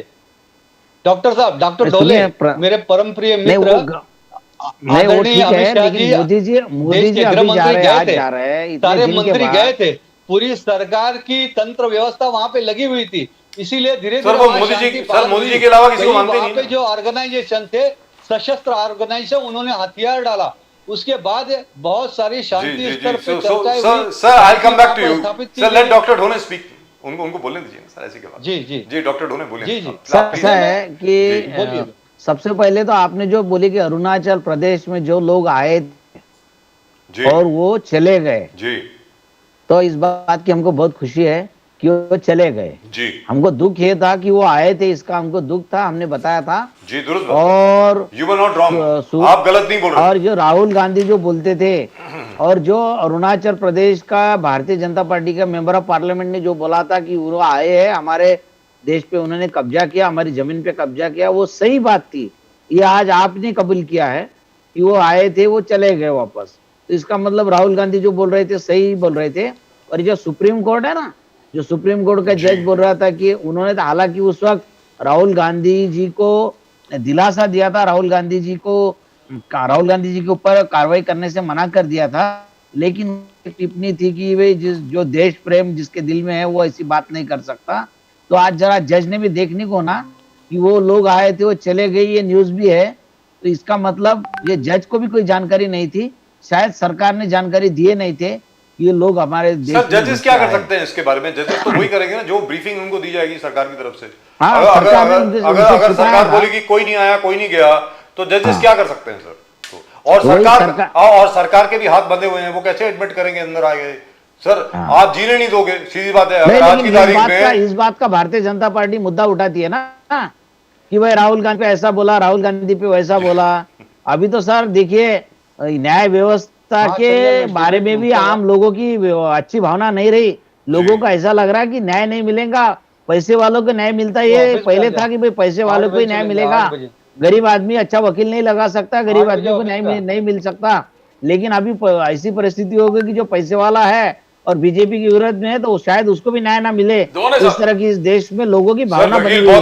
डॉक्टर साहब, डॉक्टर ढोले मेरे परम प्रिय मित्र, आदरणीय अमित शाह जी, मोदी जी अभी जा रहे हैं, सारे मंत्री गए थे, पूरी सरकार की तंत्र व्यवस्था वहां पे लगी हुई थी। इसीलिए धीरे धीरे मोदी जी के अलावा किसी को मानते नहीं। जो ऑर्गेनाइजेशन थे, सशस्त्र ऑर्गेनाइजेशन, उन्होंने हथियार डाला। उसके बाद बहुत सारी शांति स्तर पे चर्चाएं हुई। Sir I come back to you sir, let doctor Dhone speak. उनको बोलने दीजिए सर, ऐसी क्या बात। जी डॉक्टर ढोने बोलिए। जी सर, ऐसा है कि सबसे पहले तो आपने जो बोली कि अरुणाचल प्रदेश में जो लोग आए थे और वो चले गए, जी, तो इस बात की हमको बहुत खुशी है कि वो चले गए। जी, हमको दुख ये था कि वो आए थे, इसका हमको दुख था, हमने बताया था। जी दुरुस्त। और यू वर नॉट रॉन्ग, आप गलत नहीं बोल रहे। और जो राहुल गांधी जो बोलते थे और जो अरुणाचल प्रदेश का भारतीय जनता पार्टी का मेंबर ऑफ पार्लियामेंट ने जो बोला था कि वो आए हैं हमारे देश पे, उन्होंने कब्जा किया, हमारी जमीन पे कब्जा किया, वो सही बात थी। ये आज आपने कबूल किया है कि वो आए थे, वो चले गए वापस। तो इसका मतलब राहुल गांधी जो बोल रहे थे सही बोल रहे थे। और जो सुप्रीम कोर्ट है ना, जो सुप्रीम कोर्ट का जज बोल रहा था कि उन्होंने तो हालांकि उस वक्त राहुल गांधी जी को दिलासा दिया था, राहुल गांधी जी के ऊपर कार्रवाई करने से मना कर दिया था, लेकिन टिप्पणी थी कि भाई जो देश प्रेम जिसके दिल में है वो ऐसी बात नहीं कर सकता। तो आज जरा जज ने भी देखने को ना कि वो लोग आए थे, वो चले गए, ये न्यूज भी है। तो इसका मतलब ये जज को भी कोई जानकारी नहीं थी, शायद सरकार ने जानकारी दिए नहीं थे ये लोग हमारे देश में। जजेस क्या कर सकते हैं इसके बारे में? जजेस तो वही करेंगे ना जो ब्रीफिंग उनको दी जाएगी सरकार की तरफ से। हाँ, अगर सरकार बोलेगी कोई नहीं आया, कोई नहीं गया, तो जजेस क्या कर सकते हैं सर? और सरकार के भी हाथ बंधे हुए हैं, वो कैसे एडमिट करेंगे अंदर आ गए? सर आप जीने नहीं दोगे, सीधी बात है। अगर आज की तारीख में इस बात का भारतीय जनता पार्टी मुद्दा उठाती है ना कि भाई राहुल गांधी पे ऐसा बोला, राहुल गांधी पे वैसा बोला। अभी तो सर देखिए, न्याय व्यवस्था के बारे में भी आम लोगों की अच्छी भावना नहीं रही। लोगों को ऐसा लग रहा है कि न्याय नहीं मिलेगा, पैसे वालों को न्याय मिलता है। ये पहले था कि भाई पैसे वालों को ही न्याय मिलेगा, गरीब आदमी अच्छा वकील नहीं लगा सकता, गरीब आदमी को न्याय नहीं मिल सकता। लेकिन अभी ऐसी परिस्थिति हो गई कि जो पैसे वाला है और बीजेपी के विरोध में है, तो शायद उसको भी न्याय ना मिले। इस तरह की इस देश में लोगों की भावना बनी हुई है।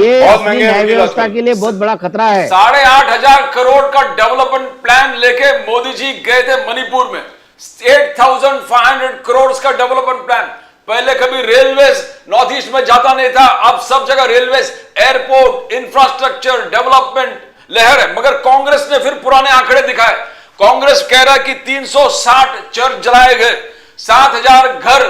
ये अपनी न्याय व्यवस्था के लिए बहुत बड़ा खतरा है। 8,500 करोड़ का डेवलपमेंट प्लान लेके मोदी जी गए थे मणिपुर में। 8,500 करोड़ का डेवलपमेंट प्लान। पहले कभी रेलवेज नॉर्थ ईस्ट में जाता नहीं था, अब सब जगह रेलवेज, एयरपोर्ट, इंफ्रास्ट्रक्चर, डेवलपमेंट लहर है। मगर कांग्रेस ने फिर पुराने आंकड़े दिखाए। कांग्रेस कह रहा है कि 360 चर्च जलाए गए, 7,000 घर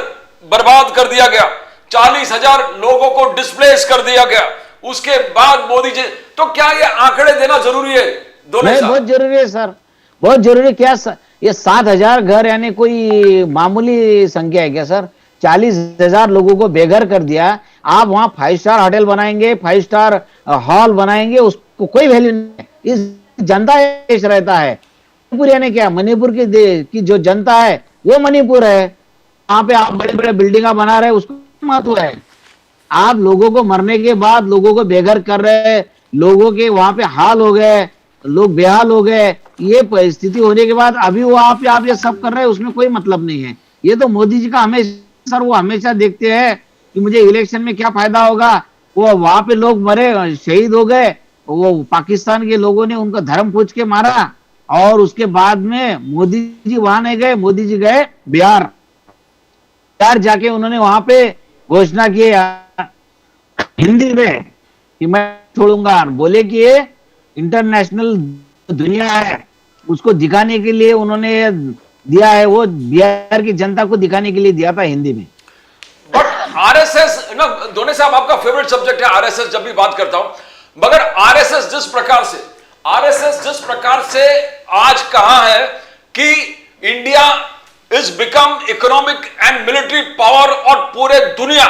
बर्बाद कर दिया गया, 40,000 लोगों को डिस्प्लेस कर दिया गया। उसके बाद मोदी जी, तो क्या ये आंकड़े देना जरूरी है? दोनों नहीं, बहुत जरूरी है सर, बहुत जरूरी। क्या ये 7,000 घर यानी कोई मामूली संख्या है क्या सर? 40,000 लोगों को बेघर कर दिया। आप वहां 5 स्टार होटल बनाएंगे, 5 स्टार हॉल बनाएंगे, उसको कोई वैल्यू नहीं। इस जनता देश रहता है। मणिपुर यानी क्या? मणिपुर की जो जनता है वो मणिपुर है। वहां पे आप बड़े बड़े बिल्डिंगा बना रहे हैं, उसको महत्व है। आप लोगों को मरने के बाद लोगों को बेघर कर रहे हैं, लोगों के वहां पे हाल हो गए, लोग बेहाल हो गए। ये परिस्थिति होने के बाद अभी वो आप ये सब कर रहे हैं, उसमें कोई मतलब नहीं है। ये तो मोदी जी का हमेशा सर, वो हमेशा देखते हैं कि मुझे इलेक्शन में क्या फायदा होगा। वो वहां पे लोग मरे, शहीद हो गए, वो पाकिस्तान के लोगों ने उनका धर्म पूछ के मारा, और उसके बाद में मोदी जी वहां नहीं गए। मोदी जी गए बिहार जाके उन्होंने वहां पे घोषणा की हिंदी में कि मैं छोड़ूंगा। बोले कि ये इंटरनेशनल दुनिया है, उसको दिखाने के लिए उन्होंने दिया है, वो बिहार की जनता को दिखाने के लिए दिया था हिंदी में। बट आरएसएस ना, दोनों साहब आपका फेवरेट सब्जेक्ट है आरएसएस, जब भी बात करता हूं, मगर आरएसएस जिस प्रकार से आज कहा है कि India is become economic and military power, और पूरे दुनिया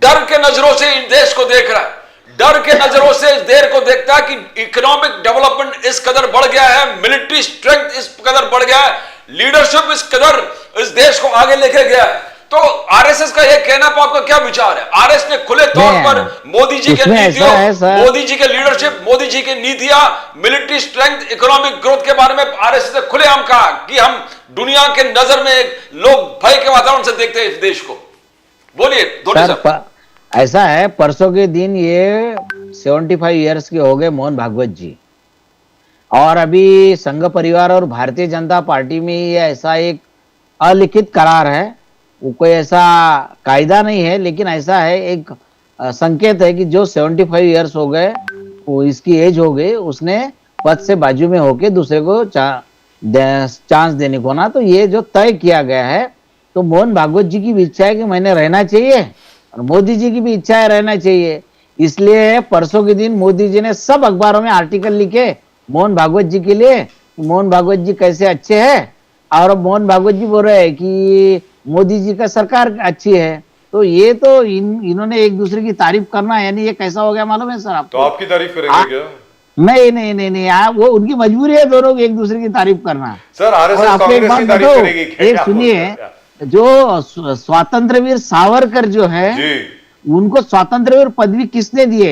डर के नजरों से इन देश को देख रहा है, डर के नजरों से इस देश को देखता है कि इकोनॉमिक डेवलपमेंट इस कदर बढ़ गया है, मिलिट्री स्ट्रेंथ इस कदर बढ़ गया है, लीडरशिप इस कदर इस देश को आगे लेके गया है। तो आरएसएस का यह कहना पर आपका क्या विचार है? आरएसएस ने खुले तौर पर मोदी जी के नीतियों, मोदी जी के लीडरशिप, मोदी जी की नीतियां, मिलिट्री स्ट्रेंथ, इकोनॉमिक ग्रोथ के बारे में आरएसएस ने खुलेआम कहा कि हम दुनिया के नजर में लोग भय के वातावरण से देखते हैं इस देश को। बोलिए धोनी साहब। ऐसा है, परसों के दिन ये 75 ईयर्स के हो गए मोहन भागवत जी, और अभी संघ परिवार और भारतीय जनता पार्टी में ये ऐसा एक अलिखित करार है। वो कोई ऐसा कायदा नहीं है, लेकिन ऐसा है, एक संकेत है कि जो 75 ईयर्स हो गए, वो इसकी एज हो गई, उसने पद से बाजू में होके दूसरे को चांस देने को ना, तो ये जो तय किया गया है, तो मोहन भागवत जी की भी इच्छा है कि मैंने रहना चाहिए, और मोदी जी की भी इच्छा है रहना चाहिए। इसलिए परसों के दिन मोदी जी ने सब अखबारों में आर्टिकल लिखे मोहन भागवत जी के लिए, मोहन भागवत जी कैसे अच्छे हैं, और अब मोहन भागवत जी बोल रहे हैं कि मोदी जी का सरकार अच्छी है। तो ये तो इन्होंने एक दूसरे की तारीफ करना, यानी ये कैसा हो गया मालूम है सर आपको? तो आपकी तारीफ करेंगे क्या? नहीं, वो उनकी मजबूरी है दोनों एक दूसरे की तारीफ करना। सर आरएसएस कांग्रेस की तारीफ करेगी? एक सुनिए, जो स्वातंत्रवीर सावरकर जो है जी, उनको स्वातंत्रवीर पदवी किसने दिए?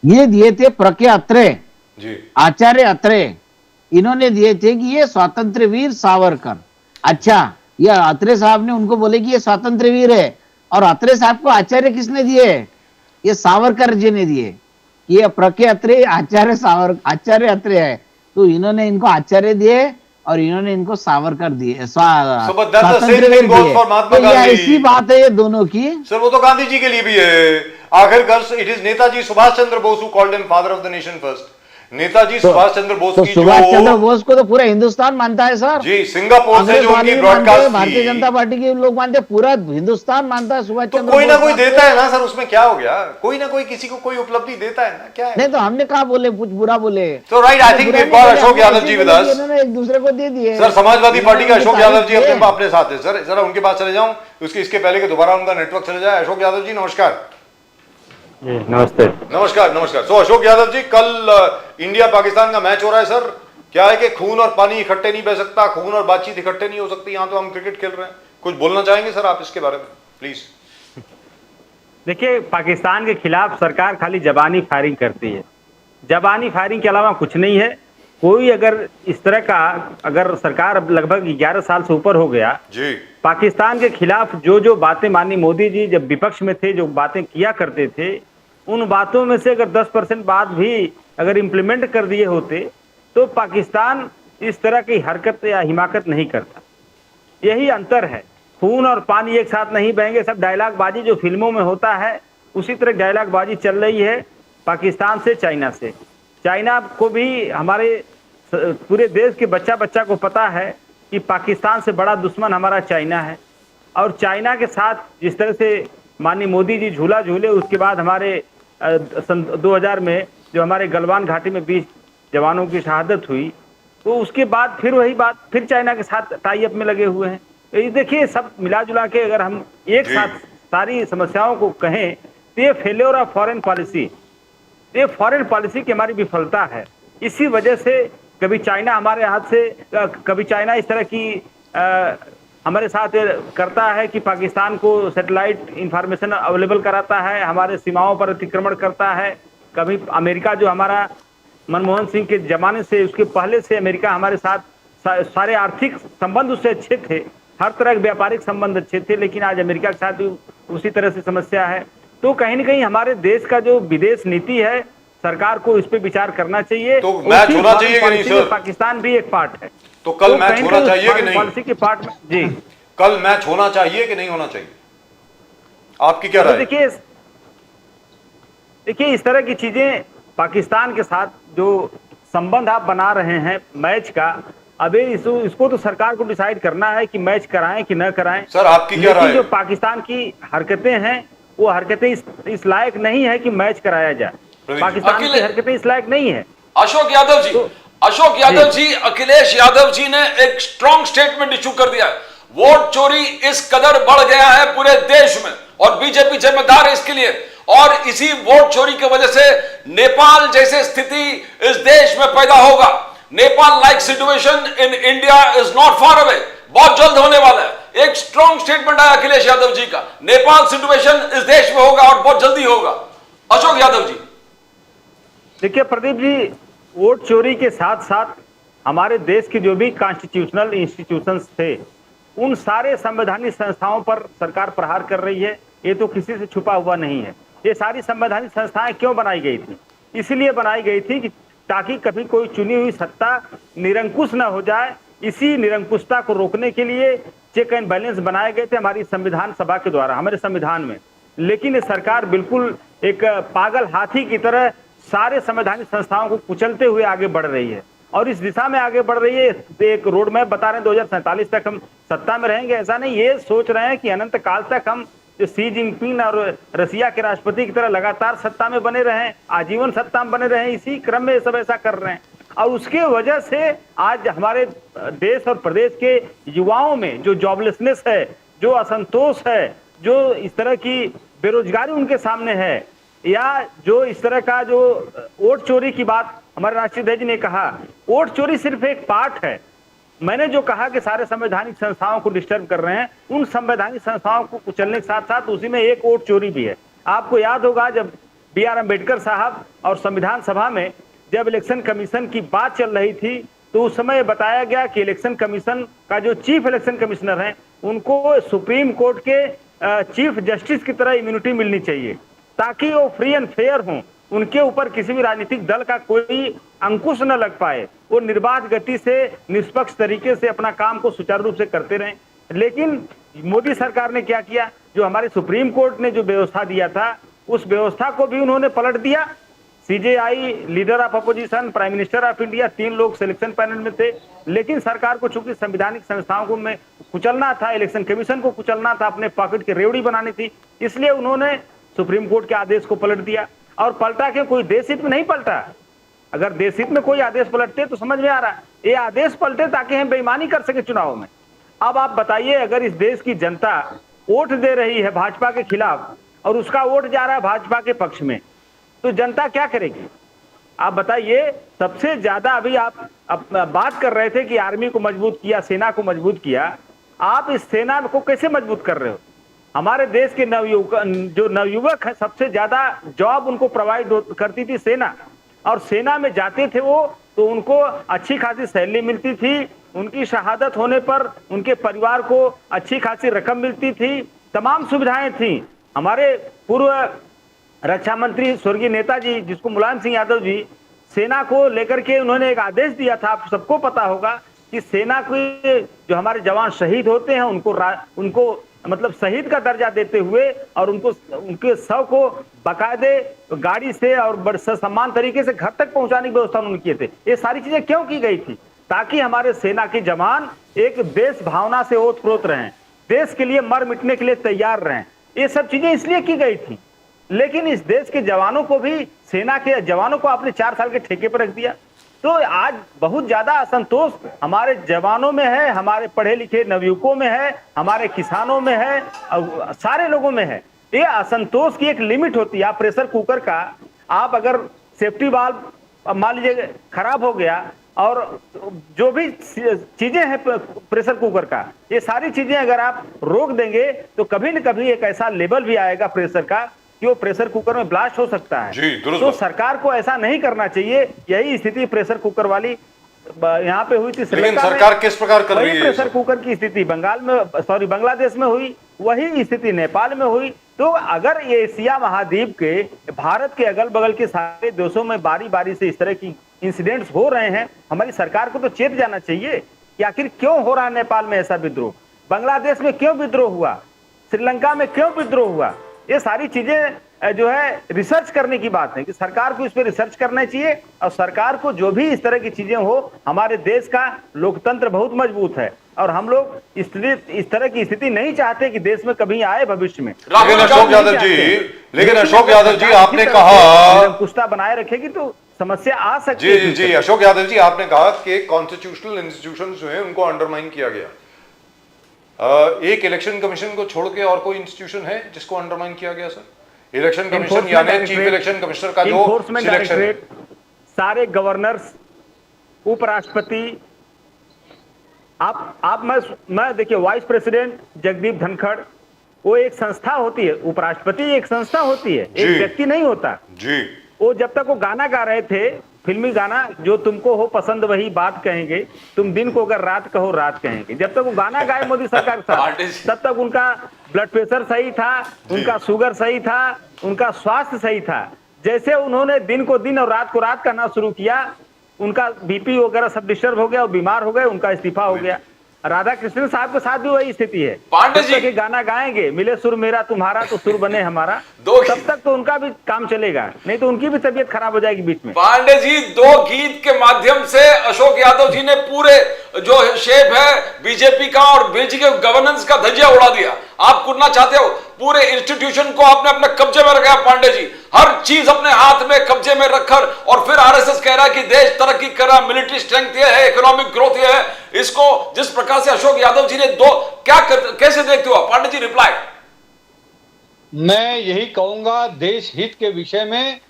ये दिए थे प्रज्ञ अत्रे जी, आचार्य अत्रे, इन्होंने दिए थे कि ये स्वातंत्रवीर सावरकर। अच्छा, ये अत्रे साहब ने उनको बोले कि ये स्वातंत्रवीर है, और अत्रे साहब को आचार्य किसने दिए? ये सावरकर जी ने दिए। ये प्रज्ञ अत्रे आचार्य अत्रे है, तो इन्होंने इनको आचार्य दिए और इन्होंने इनको सावरकर दिए, स्वातंत्रवीर दिए। तो ये ऐसी बात है ये दोनों की। सर वो तो गांधी जी के लिए भी है आखिरकार। It is Netaji Subhash Chandra Bose who called him father of the nation first. Netaji Subhash Chandra Bose की सुभाष चंद्र बोस को तो पूरा हिंदुस्तान मानता है सर जी। सिंगापुर से जो उनकी ब्रॉडकास्ट, भारतीय जनता पार्टी के लोग मानते, पूरा हिंदुस्तान मानता है सुभाष चंद्र। कोई ना कोई देता है ना सर, उसमें क्या हो गया? कोई ना कोई किसी को कोई उपलब्धि देता है ना, क्या है? नहीं तो हमने कहा बोले कुछ बुरा बोले तो right, I think we got Ashok Yadav ji with us. इन्होंने एक दूसरे को दे दिए सर। समाजवादी पार्टी का अशोक यादव जी अपने साथ है सर, जरा उनके पास चले जाऊं, इसके पहले कि दोबारा उनका नेटवर्क चले जाए। अशोक यादव जी नमस्कार। नमस्ते। नमस्कार। सो अशोक यादव जी, कल इंडिया पाकिस्तान का मैच हो रहा है सर। क्या है कि खून और पानी इकट्ठे नहीं बह सकता, खून और बातचीत इकट्ठे नहीं हो सकती। यहाँ तो हम क्रिकेट खेल रहे हैं। कुछ बोलना चाहेंगे सर आप इसके बारे में प्लीज? देखिए, पाकिस्तान के खिलाफ सरकार खाली जबानी फायरिंग करती है, जबानी फायरिंग के अलावा कुछ नहीं है। कोई अगर इस तरह का, अगर सरकार अब लगभग 11 साल से ऊपर हो गया जी, पाकिस्तान के खिलाफ जो बातें माननीय मोदी जी जब विपक्ष में थे जो बातें किया करते थे, उन बातों में से अगर 10% बात भी अगर इम्प्लीमेंट कर दिए होते तो पाकिस्तान इस तरह की हरकत या हिमाकत नहीं करता। यही अंतर है। खून और पानी एक साथ नहीं बहेंगे। सब डायलॉग बाजी जो फिल्मों में होता है उसी तरह डायलॉग बाजी चल रही है पाकिस्तान से, चाइना से। चाइना को भी हमारे पूरे देश के बच्चा को पता है कि पाकिस्तान से बड़ा दुश्मन हमारा चाइना है, और चाइना के साथ जिस तरह से माननीय मोदी जी झूला झूले, उसके बाद हमारे सन 2000 में जो हमारे गलवान घाटी में 20 जवानों की शहादत हुई, तो उसके बाद फिर वही बात, फिर चाइना के साथ टाई अप में लगे हुए हैं। तो ये देखिए, सब मिला जुला के अगर हम एक साथ सारी समस्याओं को कहें तो ये फेल्योर ऑफ फॉरेन पॉलिसी, ये फॉरेन पॉलिसी की हमारी विफलता है। इसी वजह से कभी चाइना हमारे हाथ से, कभी चाइना इस तरह की हमारे साथ करता है कि पाकिस्तान को सैटेलाइट इंफॉर्मेशन अवेलेबल कराता है, हमारे सीमाओं पर अतिक्रमण करता है। कभी अमेरिका, जो हमारा मनमोहन सिंह के जमाने से, उसके पहले से अमेरिका हमारे साथ सारे आर्थिक संबंध उससे अच्छे थे, हर तरह के व्यापारिक संबंध अच्छे थे, लेकिन आज अमेरिका के साथ भी उसी तरह से समस्या है। तो कहीं ना कहीं हमारे देश का जो विदेश नीति है, सरकार को इस पे विचार करना चाहिए। तो मैच होना चाहिए कि नहीं सर? पाकिस्तान भी एक पार्ट है, तो कल मैच होना चाहिए कि नहीं? पॉलिसी के पार्ट में जी, कल मैच होना चाहिए कि नहीं होना चाहिए, आपकी क्या राय? देखिए इस तरह की चीजें, पाकिस्तान के साथ जो संबंध आप बना रहे हैं मैच का, अभी इसको तो सरकार को डिसाइड करना है कि मैच कराएं कि न कराएं। सर आपकी क्या राय? जो पाकिस्तान की हरकतें हैं, वो हरकतें इस लायक नहीं है कि मैच कराया जाए। पाकिस्तान की हरकतें इस लायक नहीं है। अशोक यादव जी, अखिलेश यादव जी ने एक स्ट्रॉन्ग स्टेटमेंट इशू कर दिया है। वोट चोरी इस कदर बढ़ गया है पूरे देश में, और बीजेपी जिम्मेदार है इसके लिए, और इसी वोट चोरी की वजह से नेपाल जैसे स्थिति इस देश में पैदा होगा। Nepal like situation in India is not far away, बहुत जल्द होने वाला है। एक स्ट्रॉन्ग स्टेटमेंट है अखिलेश यादव जी का, नेपाल सिचुएशन इस देश में होगा और बहुत जल्दी होगा। अशोक यादव जी, देखिए प्रदीप जी, वोट चोरी के साथ साथ हमारे देश के जो भी कॉन्स्टिट्यूशनल इंस्टीट्यूशंस थे, उन सारे संवैधानिक संस्थाओं पर सरकार प्रहार कर रही है। ये तो किसी से छुपा हुआ नहीं है। ये सारी संवैधानिक संस्थाएं क्यों बनाई गई थी? इसलिए बनाई गई थी कि ताकि कभी कोई चुनी हुई सत्ता निरंकुश न हो जाए। इसी निरंकुशता को रोकने के लिए चेक एंड बैलेंस बनाए गए थे हमारी संविधान सभा के द्वारा, हमारे संविधान में। लेकिन ये सरकार बिल्कुल एक पागल हाथी की तरह सारे संवैधानिक संस्थाओं को कुचलते हुए आगे बढ़ रही है, और इस दिशा में आगे बढ़ रही है। एक रोड मैप बता रहे हैं 2047 तक हम सत्ता में रहेंगे। ऐसा नहीं, ये सोच रहे हैं कि अनंत काल तक हम जो सी जिनपिंग और रसिया के राष्ट्रपति की तरह लगातार सत्ता में बने रहें, आजीवन सत्ता में बने रहें। इसी क्रम में सब ऐसा कर रहे हैं, और उसके वजह से आज हमारे देश और प्रदेश के युवाओं में जो जॉबलेसनेस है, जो असंतोष है, जो इस तरह की बेरोजगारी उनके सामने है, या जो इस तरह का जो वोट चोरी की बात हमारे राष्ट्रीय अध्यक्ष ने कहा, वोट चोरी सिर्फ एक पार्ट है। मैंने जो कहा कि सारे संवैधानिक संस्थाओं को डिस्टर्ब कर रहे हैं, उन संवैधानिक संस्थाओं को कुचलने के साथ साथ उसी में एक वोट चोरी भी है। आपको याद होगा जब BR अम्बेडकर साहब और संविधान सभा में जब इलेक्शन कमीशन की बात चल रही थी, तो उस समय बताया गया कि इलेक्शन कमीशन का जो चीफ इलेक्शन कमिश्नर है, उनको सुप्रीम कोर्ट के चीफ जस्टिस की तरह इम्यूनिटी मिलनी चाहिए, ताकि वो फ्री एंड फेयर हों, उनके ऊपर किसी भी राजनीतिक दल का कोई अंकुश न लग पाए, वो निर्बाध गति से निष्पक्ष तरीके से अपना काम को सुचारू रूप से करते रहें। लेकिन मोदी सरकार ने क्या किया? जो हमारे सुप्रीम कोर्ट ने जो व्यवस्था दिया था, उस व्यवस्था को भी उन्होंने पलट दिया। CJI, leader of opposition, prime minister of India, 3 लोग सिलेक्शन पैनल में थे। लेकिन सरकार को चूंकि संवैधानिक संस्थाओं को में कुचलना था, इलेक्शन कमीशन को कुचलना था, अपने पॉकेट की रेवड़ी बनानी थी, इसलिए उन्होंने सुप्रीम कोर्ट के आदेश को पलट दिया। और पलटा के कोई देश हित में नहीं पलटा। अगर देश हित में कोई आदेश पलटते तो समझ में आ रहा है, ये आदेश पलटे ताकि हम बेईमानी कर सके चुनाव में। अब आप बताइए, अगर इस देश की जनता वोट दे रही है भाजपा के खिलाफ और उसका वोट जा रहा है भाजपा के पक्ष में, तो जनता क्या करेगी? आप बताइए। सबसे ज्यादा अभी आप बात कर रहे थे कि आर्मी को मजबूत किया, सेना को मजबूत किया। आप इस सेना को कैसे मजबूत कर रहे हो? हमारे देश के नवयुवक हैं, सबसे ज्यादा जॉब उनको प्रोवाइड करती थी सेना, और सेना में जाते थे वो, तो उनको अच्छी खासी सैलरी मिलती थी, उनकी शहादत होने पर उनके परिवार को अच्छी खासी रकम मिलती थी, तमाम सुविधाएं थी। हमारे पूर्व रक्षा मंत्री स्वर्गीय नेताजी, जिसको मुलायम सिंह यादव जी, सेना को लेकर के उन्होंने एक आदेश दिया था, आप सबको पता होगा कि सेना के जो हमारे जवान शहीद होते हैं उनको मतलब शहीद का दर्जा देते हुए, और उनके शव को बाकायदे गाड़ी से और बड़े सम्मान तरीके से घर तक पहुंचाने की व्यवस्था उन्होंने किए थे। ये सारी चीजें क्यों की गई थी? ताकि हमारे सेना के जवान एक देश भावना से ओतप्रोत रहें, देश के लिए मर मिटने के लिए तैयार रहें। ये सब चीजें इसलिए की गई थी, लेकिन इस देश के जवानों को भी, सेना के जवानों को आपने 4 साल के ठेके पर रख दिया। तो आज बहुत ज्यादा असंतोष हमारे जवानों में है, हमारे पढ़े लिखे नवयुवकों में है, हमारे किसानों में है, सारे लोगों में है। ये असंतोष की एक लिमिट होती है। आप प्रेशर कुकर का, आप अगर सेफ्टी वाल्व मान लीजिए खराब हो गया, और जो भी चीजें हैं प्रेशर कुकर का, ये सारी चीजें अगर आप रोक देंगे तो कभी न कभी एक ऐसा लेवल भी आएगा प्रेशर का कि वो प्रेशर कुकर में ब्लास्ट हो सकता है। जी, दुरुस्त तो बात। सरकार को ऐसा नहीं करना चाहिए। यही स्थिति प्रेशर कुकर वाली यहाँ पे हुई थी लेकिन श्रीलंका में। सरकार किस प्रकार कर रही वही है प्रेशर कुकर की स्थिति बांग्लादेश में हुई, वही स्थिति नेपाल में हुई। तो अगर ये एशिया महाद्वीप के, भारत के अगल बगल के सारे देशों में बारी बारी से इस तरह की इंसिडेंट्स हो रहे हैं, हमारी सरकार को तो चेत जाना चाहिए कि आखिर क्यों हो रहा है नेपाल में ऐसा विद्रोह, बांग्लादेश में क्यों विद्रोह हुआ, श्रीलंका में क्यों विद्रोह हुआ। ये सारी चीजें जो है रिसर्च करने की बात है कि सरकार को इस पर रिसर्च करना चाहिए। और सरकार को जो भी इस तरह की चीजें हो, हमारे देश का लोकतंत्र बहुत मजबूत है और हम लोग इस तरह की स्थिति नहीं चाहते कि देश में कभी आए भविष्य में। लेकिन अशोक यादव जी आपने कहा कुश्ता बनाए रखेगी तो समस्या आ सकती है। जी जी, अशोक यादव जी आपने कहा कि कॉन्स्टिट्यूशनल इंस्टीट्यूशंस जो हैं उनको अंडरमाइन किया गया। एक इलेक्शन कमीशन को छोड़ के और कोई इंस्टीट्यूशन है जिसको अंडरमाइन किया गया सर? इलेक्शन कमीशन यानी चीफ इलेक्शन कमिश्नर का जो सिलेक्शन है, सारे गवर्नर्स, उपराष्ट्रपति, आप मैं देखिए, वाइस प्रेसिडेंट जगदीप धनखड़, वो एक संस्था होती है। उपराष्ट्रपति एक संस्था होती है, एक व्यक्ति नहीं होता जी। वो जब तक वो गाना गा रहे थे, फिल्मी गाना, जो तुमको हो पसंद वही बात कहेंगे, तुम दिन को अगर रात कहो रात कहेंगे, जब तक वो गाना गाए मोदी सरकार के साथ, तब तक उनका ब्लड प्रेशर सही था, उनका शुगर सही था, उनका स्वास्थ्य सही था। जैसे उन्होंने दिन को दिन और रात को रात कहना शुरू किया, उनका बीपी वगैरह सब डिस्टर्ब हो गया, वो बीमार हो गए, उनका इस्तीफा हो गया। राधा कृष्ण साहब के साथ भी वही स्थिति है। पांडे जी के गाना गाएंगे, मिले सुर मेरा तुम्हारा तो सुर बने हमारा, तब तक तो उनका भी काम चलेगा, नहीं तो उनकी भी तबीयत खराब हो जाएगी बीच में। पांडे जी, 2 गीत के माध्यम से अशोक यादव जी ने पूरे जो शेप है बीजेपी का और बीजेपी के गवर्नेंस का धज्जिया उड़ा दिया। आप करना चाहते हो, पूरे इंस्टीट्यूशन को आपने अपने कब्जे में रखा। पांडे जी हर चीज अपने हाथ में कब्जे में रखकर, और फिर आरएसएस कह रहा है कि देश तरक्की कर रहा, मिलिट्री स्ट्रेंथ ये है, इकोनॉमिक ग्रोथ ये है। इसको जिस प्रकार से अशोक यादव जी ने कैसे देखते हो पांडे जी? रिप्लाई। मैं यही कहूंगा, देश हित के विषय में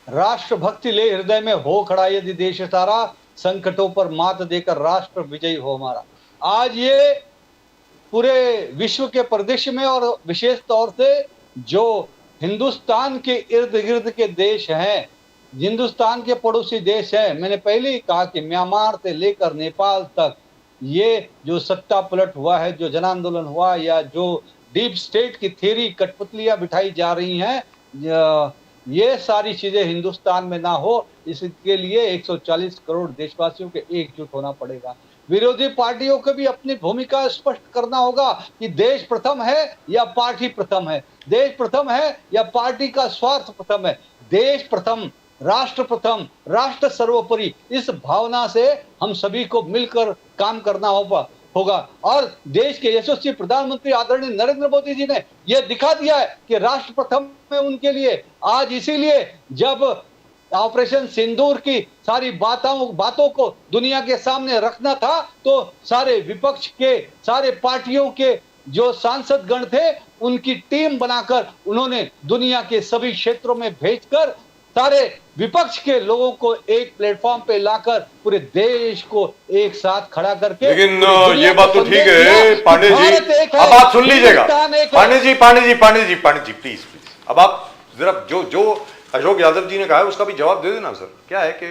राष्ट्रभक्ति ले हृदय में हो खड़ा यदि देश सारा, संकटों पर मात देकर राष्ट्र विजयी हो हमारा। आज ये पूरे विश्व के परिदृश्य में और विशेष तौर से जो हिंदुस्तान के इर्द गिर्द के देश हैं, हिंदुस्तान के पड़ोसी देश हैं, मैंने पहले ही कहा कि म्यांमार से लेकर नेपाल तक ये जो सत्ता पलट हुआ है, जो जन आंदोलन हुआ, या जो डीप स्टेट की थ्योरी, कठपुतलियां बिठाई जा रही हैं, ये सारी चीजें हिंदुस्तान में ना हो, इसके लिए 140 करोड़ देशवासियों के एकजुट होना पड़ेगा। विरोधी पार्टियों को भी अपनी भूमिका स्पष्ट करना होगा कि देश प्रथम है या पार्टी प्रथम है, देश प्रथम है या पार्टी का स्वार्थ प्रथम है। देश प्रथम, राष्ट्र प्रथम, राष्ट्र सर्वोपरि, इस भावना से हम सभी को मिलकर काम करना होगा। और देश के यशस्वी प्रधानमंत्री आदरणीय नरेंद्र मोदी जी ने यह दिखा दिया है कि राष्ट्र प्रथम है उनके लिए। आज इसीलिए जब ऑपरेशन सिंदूर की सारी बातों को दुनिया के सामने रखना था, तो सारे विपक्ष के, सारे पार्टियों के जो सांसद गण थे, उनकी टीम बनाकर उन्होंने दुनिया के सभी क्षेत्रों में भेजकर सारे विपक्ष के लोगों को एक प्लेटफॉर्म पे लाकर पूरे देश को एक साथ खड़ा करके। लेकिन ये बात तो ठीक है पांडे जी, अब बात सुन लीजिएगा पांडे जी प्लीज। अब आप जरा जो अशोक यादव जी ने कहा है उसका भी जवाब दे देना सर। क्या है कि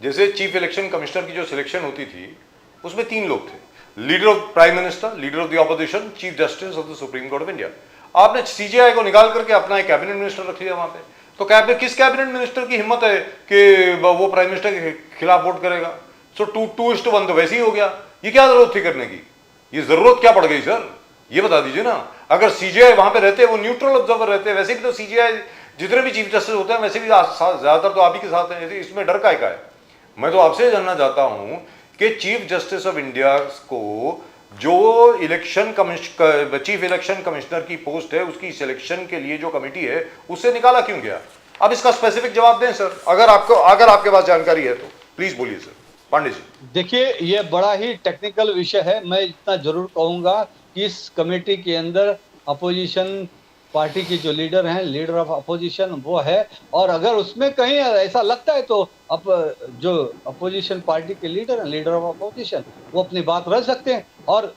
जैसे चीफ इलेक्शन कमिश्नर की जो सिलेक्शन होती थी उसमें 3 लोग थे, leader of prime minister, leader of the opposition, chief justice of the supreme court of India. आपने सीजेआई को निकाल करके अपना एक कैबिनेट मिनिस्टर रख लिया वहां पे। तो किस कैबिनेट मिनिस्टर की हिम्मत है कि वो प्राइम मिनिस्टर के खिलाफ वोट करेगा? सो 2:1 तो वैसे ही हो गया। ये क्या जरूरत थी करने की? ये जरूरत क्या पड़ गई सर, ये बता दीजिए ना। अगर सीजेआई वहां पे रहते, वो न्यूट्रल ऑब्जर्वर रहते, वैसे भी तो सीजेआई जितने भी चीफ जस्टिस होते हैं वैसे भी ज्यादातर तो आप ही के साथ हैं, इसमें डर का है। मैं तो आपसे जानना चाहता हूं कि चीफ जस्टिस ऑफ इंडिया को जो चीफ इलेक्शन कमिश्नर की पोस्ट है उसकी सिलेक्शन के लिए जो कमेटी है उससे निकाला क्यों गया? अब इसका स्पेसिफिक जवाब दें सर, अगर आपके पास जानकारी है तो प्लीज बोलिए सर। पांडे जी देखिए, ये बड़ा ही टेक्निकल विषय है। मैं इतना जरूर कहूंगा कि इस कमेटी के अंदर अपोजिशन पार्टी के जो लीडर हैं, लीडर ऑफ अपोजिशन वो है, और अगर उसमें कहीं ऐसा लगता है तो जो अपोजिशन पार्टी के लीडर हैं, लीडर ऑफ अपोजिशन, वो अपनी बात रख सकते हैं। और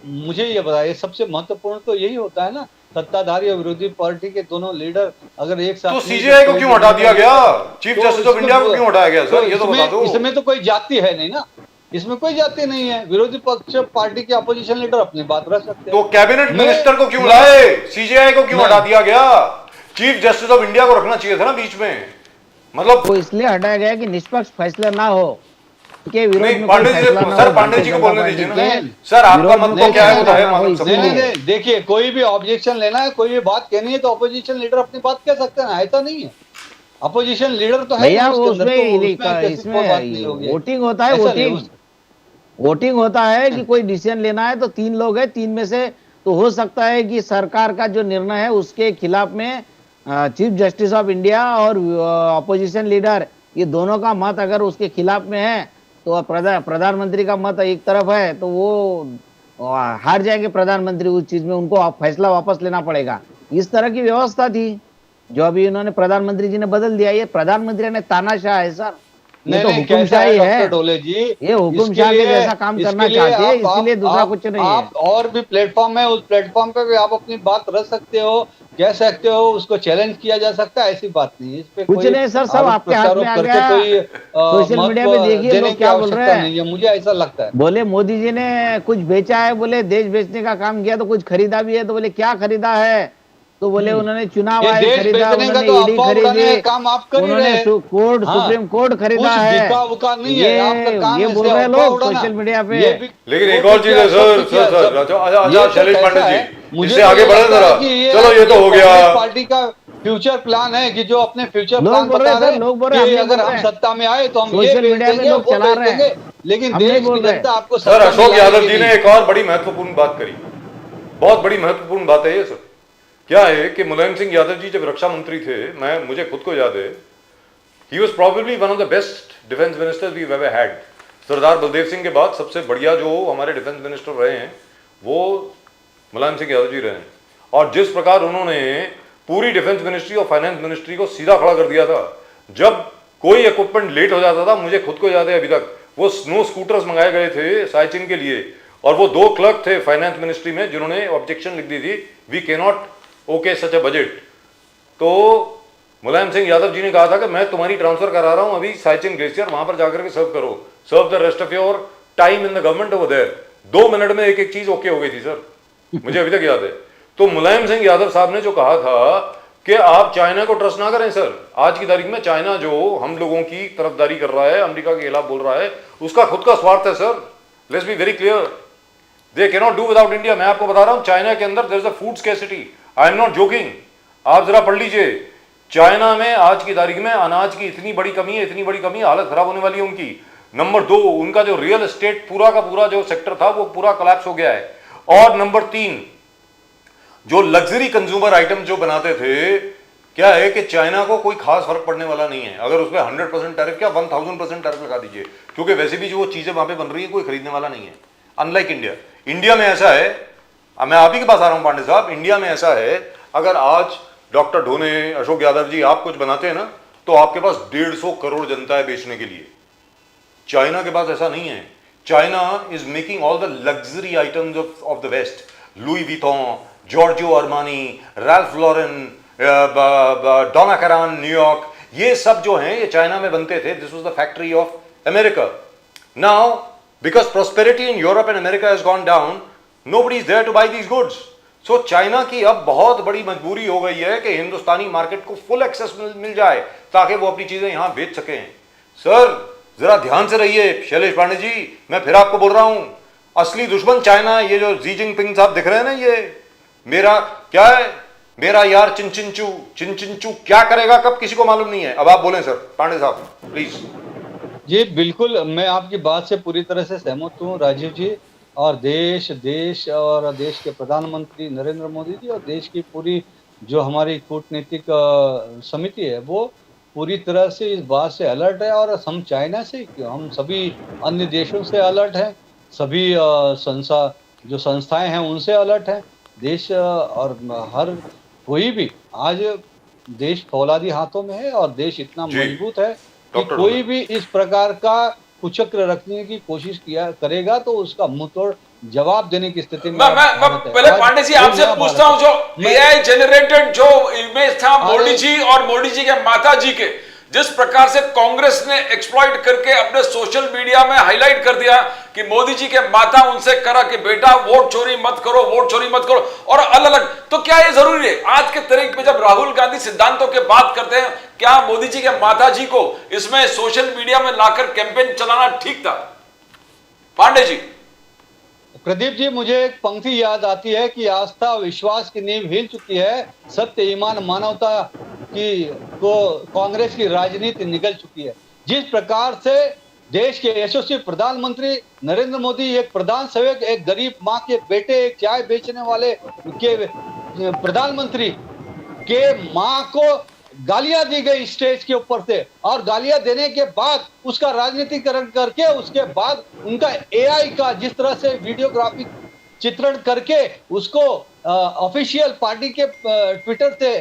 मुझे ये बताइए, सबसे महत्वपूर्ण तो यही होता है ना, सत्ताधारी और विरोधी पार्टी के दोनों लीडर अगर एक साथ, तो सीजेआई को क्यों हटा दिया गया? चीफ जस्टिस ऑफ इंडिया को क्यों हटाया गया सर? ये तो बता दो। इसमें तो कोई जाति है नहीं ना, इसमें कोई जाति नहीं है। विरोधी पक्ष पार्टी के अपोजिशन लीडर अपनी बात रख सकते हैं। तो कैबिनेट मिनिस्टर को क्यों लाए? सीजेआई को क्यों हटा दिया गया? चीफ जस्टिस ऑफ इंडिया को रखना चाहिए था ना बीच में। मतलब वो इसलिए हटाया गया कि निष्पक्ष फैसला ना हो, के विरोध में पांडे जी, सर पांडे जी को बोलने दीजिए ना सर। आपका मतलब क्या है बताइए। नहीं, देखिए, कोई भी ऑब्जेक्शन लेना है, कोई भी बात कहनी है तो अपोजिशन लीडर अपनी बात कह सकते हैं, ऐसा नहीं है। अपोजिशन लीडर तो है भैया, उसमें वोटिंग होता है, वोटिंग होता है कि कोई डिसीजन लेना है तो 3 लोग हैं, 3 में से तो हो सकता है कि सरकार का जो निर्णय है उसके खिलाफ में चीफ जस्टिस ऑफ इंडिया और अपोजिशन लीडर, ये दोनों का मत अगर उसके खिलाफ में है तो प्रधानमंत्री का मत एक तरफ है तो वो हार जाएंगे प्रधानमंत्री उस चीज में, उनको फैसला वापस लेना पड़ेगा। इस तरह की व्यवस्था थी जो अभी इन्होंने प्रधानमंत्री जी ने बदल दिया। ये प्रधानमंत्री ने तानाशाह है सर, ये तो हुकुमशाही है। डोले जी, ये हुकुमशाही जैसा काम करना चाहते हैं, इसीलिए दूसरा कुछ नहीं है। आप और भी प्लेटफॉर्म है, उस प्लेटफॉर्म पे भी आप अपनी बात रख सकते हो, कह सकते हो, उसको चैलेंज किया जा सकता है, ऐसी बात नहीं है। इस पे कुछ नहीं सर, सब आपके हाथ में आ गया। सोशल मीडिया पे देखिए लोग क्या बोल रहे हैं। मुझे ऐसा लगता है, बोले मोदी जी ने कुछ बेचा है, बोले देश बेचने का काम किया, तो कुछ खरीदा भी है, तो बोले क्या खरीदा है, तो बोले उन्होंने चुनाव आयोग खरीदा, उन्होंने ईडी खरीदी, उन्होंने सुप्रीम कोर्ट खरीदा है। ये बोल रहे हैं लोग सोशल मीडिया पे। लेकिन एक और चीज है सर, शैलेश पांडे जी, इससे आगे बढ़े जरा। चलो ये तो हो गया। पार्टी का फ्यूचर प्लान है कि जो अपने फ्यूचर प्लान बता रहे हैं कि अगर हम सत्ता में आए तो हम सोशल मीडिया में लोग चला रहे हैं, लेकिन देश की जनता आपको सर, अशोक यादव जी ने एक और बड़ी महत्वपूर्ण बात करी, बहुत बड़ी महत्वपूर्ण बात है ये सर। क्या है कि मुलायम सिंह यादव जी जब रक्षा मंत्री थे, मुझे खुद को याद है, he was probably one of the best defence minister we ever had. Sardar Baldev Singh के बाद सबसे बढ़िया जो हमारे डिफेंस मिनिस्टर रहे हैं वो मुलायम सिंह यादव जी रहे हैं। और जिस प्रकार उन्होंने पूरी डिफेंस मिनिस्ट्री और फाइनेंस मिनिस्ट्री को सीधा खड़ा कर दिया था, जब कोई इक्विपमेंट लेट हो जाता था, मुझे खुद को याद है अभी तक, वो स्नो स्कूटर्स मंगाए गए थे साइचिन के लिए, और वो 2 क्लर्क थे फाइनेंस मिनिस्ट्री में जिन्होंने ऑब्जेक्शन लिख दी थी, we can not okay such a budget. तो मुलायम सिंह यादव जी ने कहा था कि मैं तुम्हारी ट्रांसफर करा रहा हूं अभी साइचिन ग्लेशियर, वहां पर जाकर के सर्व करो, serve the rest of your time in the government over there. 2 minute में एक चीज ओके हो गई थी सर, मुझे अभी तक याद है। तो मुलायम सिंह यादव साहब ने जो कहा था कि आप चाइना को ट्रस्ट ना करें सर, आज की तारीख में चाइना जो हम लोगों की तरफदारी कर रहा है, अमेरिका के खिलाफ बोल रहा है, उसका खुद का स्वार्थ है sir. Let's be very clear, they can not do without India. मैं आपको बता रहा हूं, चाइना के अंदर there is a food scarcity, I am not joking. आप जरा पढ़ लीजिए, चाइना में आज की तारीख में अनाज की इतनी बड़ी कमी है, इतनी बड़ी कमी, हालत खराब होने वाली है उनकी। नंबर 2, उनका जो रियल एस्टेट पूरा का पूरा जो सेक्टर था वो पूरा कोलैप्स हो गया है। और नंबर 3, जो लग्जरी कंज्यूमर आइटम जो बनाते थे, क्या है कि चाइना को कोई खास फर्क पड़ने वाला नहीं है अगर उसमें 100% टैरिफ क्या 1000% टैरिफ लगा दीजिए, क्योंकि वैसे भी जो चीजें वहां पे बन रही है कोई खरीदने वाला नहीं है। अनलाइक इंडिया, इंडिया में ऐसा है, मैं आप ही के पास आ रहा हूं पांडे साहब, इंडिया में ऐसा है, अगर आज डॉक्टर ढोने, अशोक यादव जी आप कुछ बनाते हैं ना, तो आपके पास 150 करोड़ जनता है बेचने के लिए। चाइना के पास ऐसा नहीं है। China is making all the luxury items of the west, Louis Vuitton, Giorgio Armani, Ralph Lauren, Donna Karan New York, ये सब जो हैं ये चाइना में बनते थे। This was the factory of America. Now because prosperity in Europe and America has gone down, nobody is there to buy these goods. So China की अब बहुत बड़ी मजबूरी हो गई है कि हिंदुस्तानी मार्केट को फुल एक्सेस मिल जाए ताकि वो अपनी चीजें यहां बेच सकें। सर जरा ध्यान से रहिए शैलेश पांडे जी, मैं फिर आपको बोल रहा हूं, असली दुश्मन चाइना, ये जो जी जिनपिंग साहब दिख रहे हैं ना, ये मेरा क्या है, मेरा यार चिनचिनचू क्या करेगा कब किसी को मालूम नहीं है। अब आप बोलें सर, पांडे साहब प्लीज। जी बिल्कुल, मैं आपकी बात से पूरी तरह से सहमत हूँ राजीव जी। और देश देश के प्रधानमंत्री नरेंद्र मोदी जी और देश की पूरी जो हमारी कूटनीतिक समिति है, वो पूरी तरह से इस बात से अलर्ट है। और हम चाइना से क्यों, हम सभी अन्य देशों से अलर्ट हैं, सभी जो संस्थाएं हैं उनसे अलर्ट हैं। देश और हर कोई भी आज देश फौलादी हाथों में है और देश इतना जी। मजबूत है कि डॉक्टर कोई भी इस प्रकार का कुचक्र रखने की कोशिश किया करेगा तो उसका मुंहतोड़ जवाब देने की स्थिति में मैं भारत है। पहले आज पांडे जी कोई आपसे नया पूछता हूं, भारत है। जो एआई जनरेटेड जो इमेज था मोदी जी और मोदी जी के माता जी के, जिस प्रकार से कांग्रेस ने एक्सप्लॉइट करके अपने सोशल मीडिया में हाईलाइट कर दिया कि मोदी जी के माता उनसे करा कि बेटा वोट चोरी मत करो, वोट चोरी मत करो, और अलग अलग, तो क्या ये जरूरी है आज के तारीख में जब राहुल गांधी सिद्धांतों की बात करते हैं, क्या मोदी जी के माता जी को इसमें सोशल मीडिया में लाकर कैंपेन चलाना ठीक था? पांडे जी। प्रदीप जी, मुझे एक पंक्ति याद आती है कि आस्था विश्वास की नींव हिल चुकी है, सत्य ईमान मानवता की को कांग्रेस की राजनीति निकल चुकी है। जिस प्रकार से देश के यशस्वी प्रधानमंत्री नरेंद्र मोदी, एक प्रधान सेवक, एक गरीब माँ के बेटे, एक चाय बेचने वाले के प्रधानमंत्री के माँ को गालियां दी गई स्टेज के ऊपर से, और गालियां देने के बाद उसका राजनीतिकरण करके उसके बाद उनका एआई का जिस तरह से वीडियोग्राफी चित्रण करके उसको ऑफिशियल पार्टी के ट्विटर से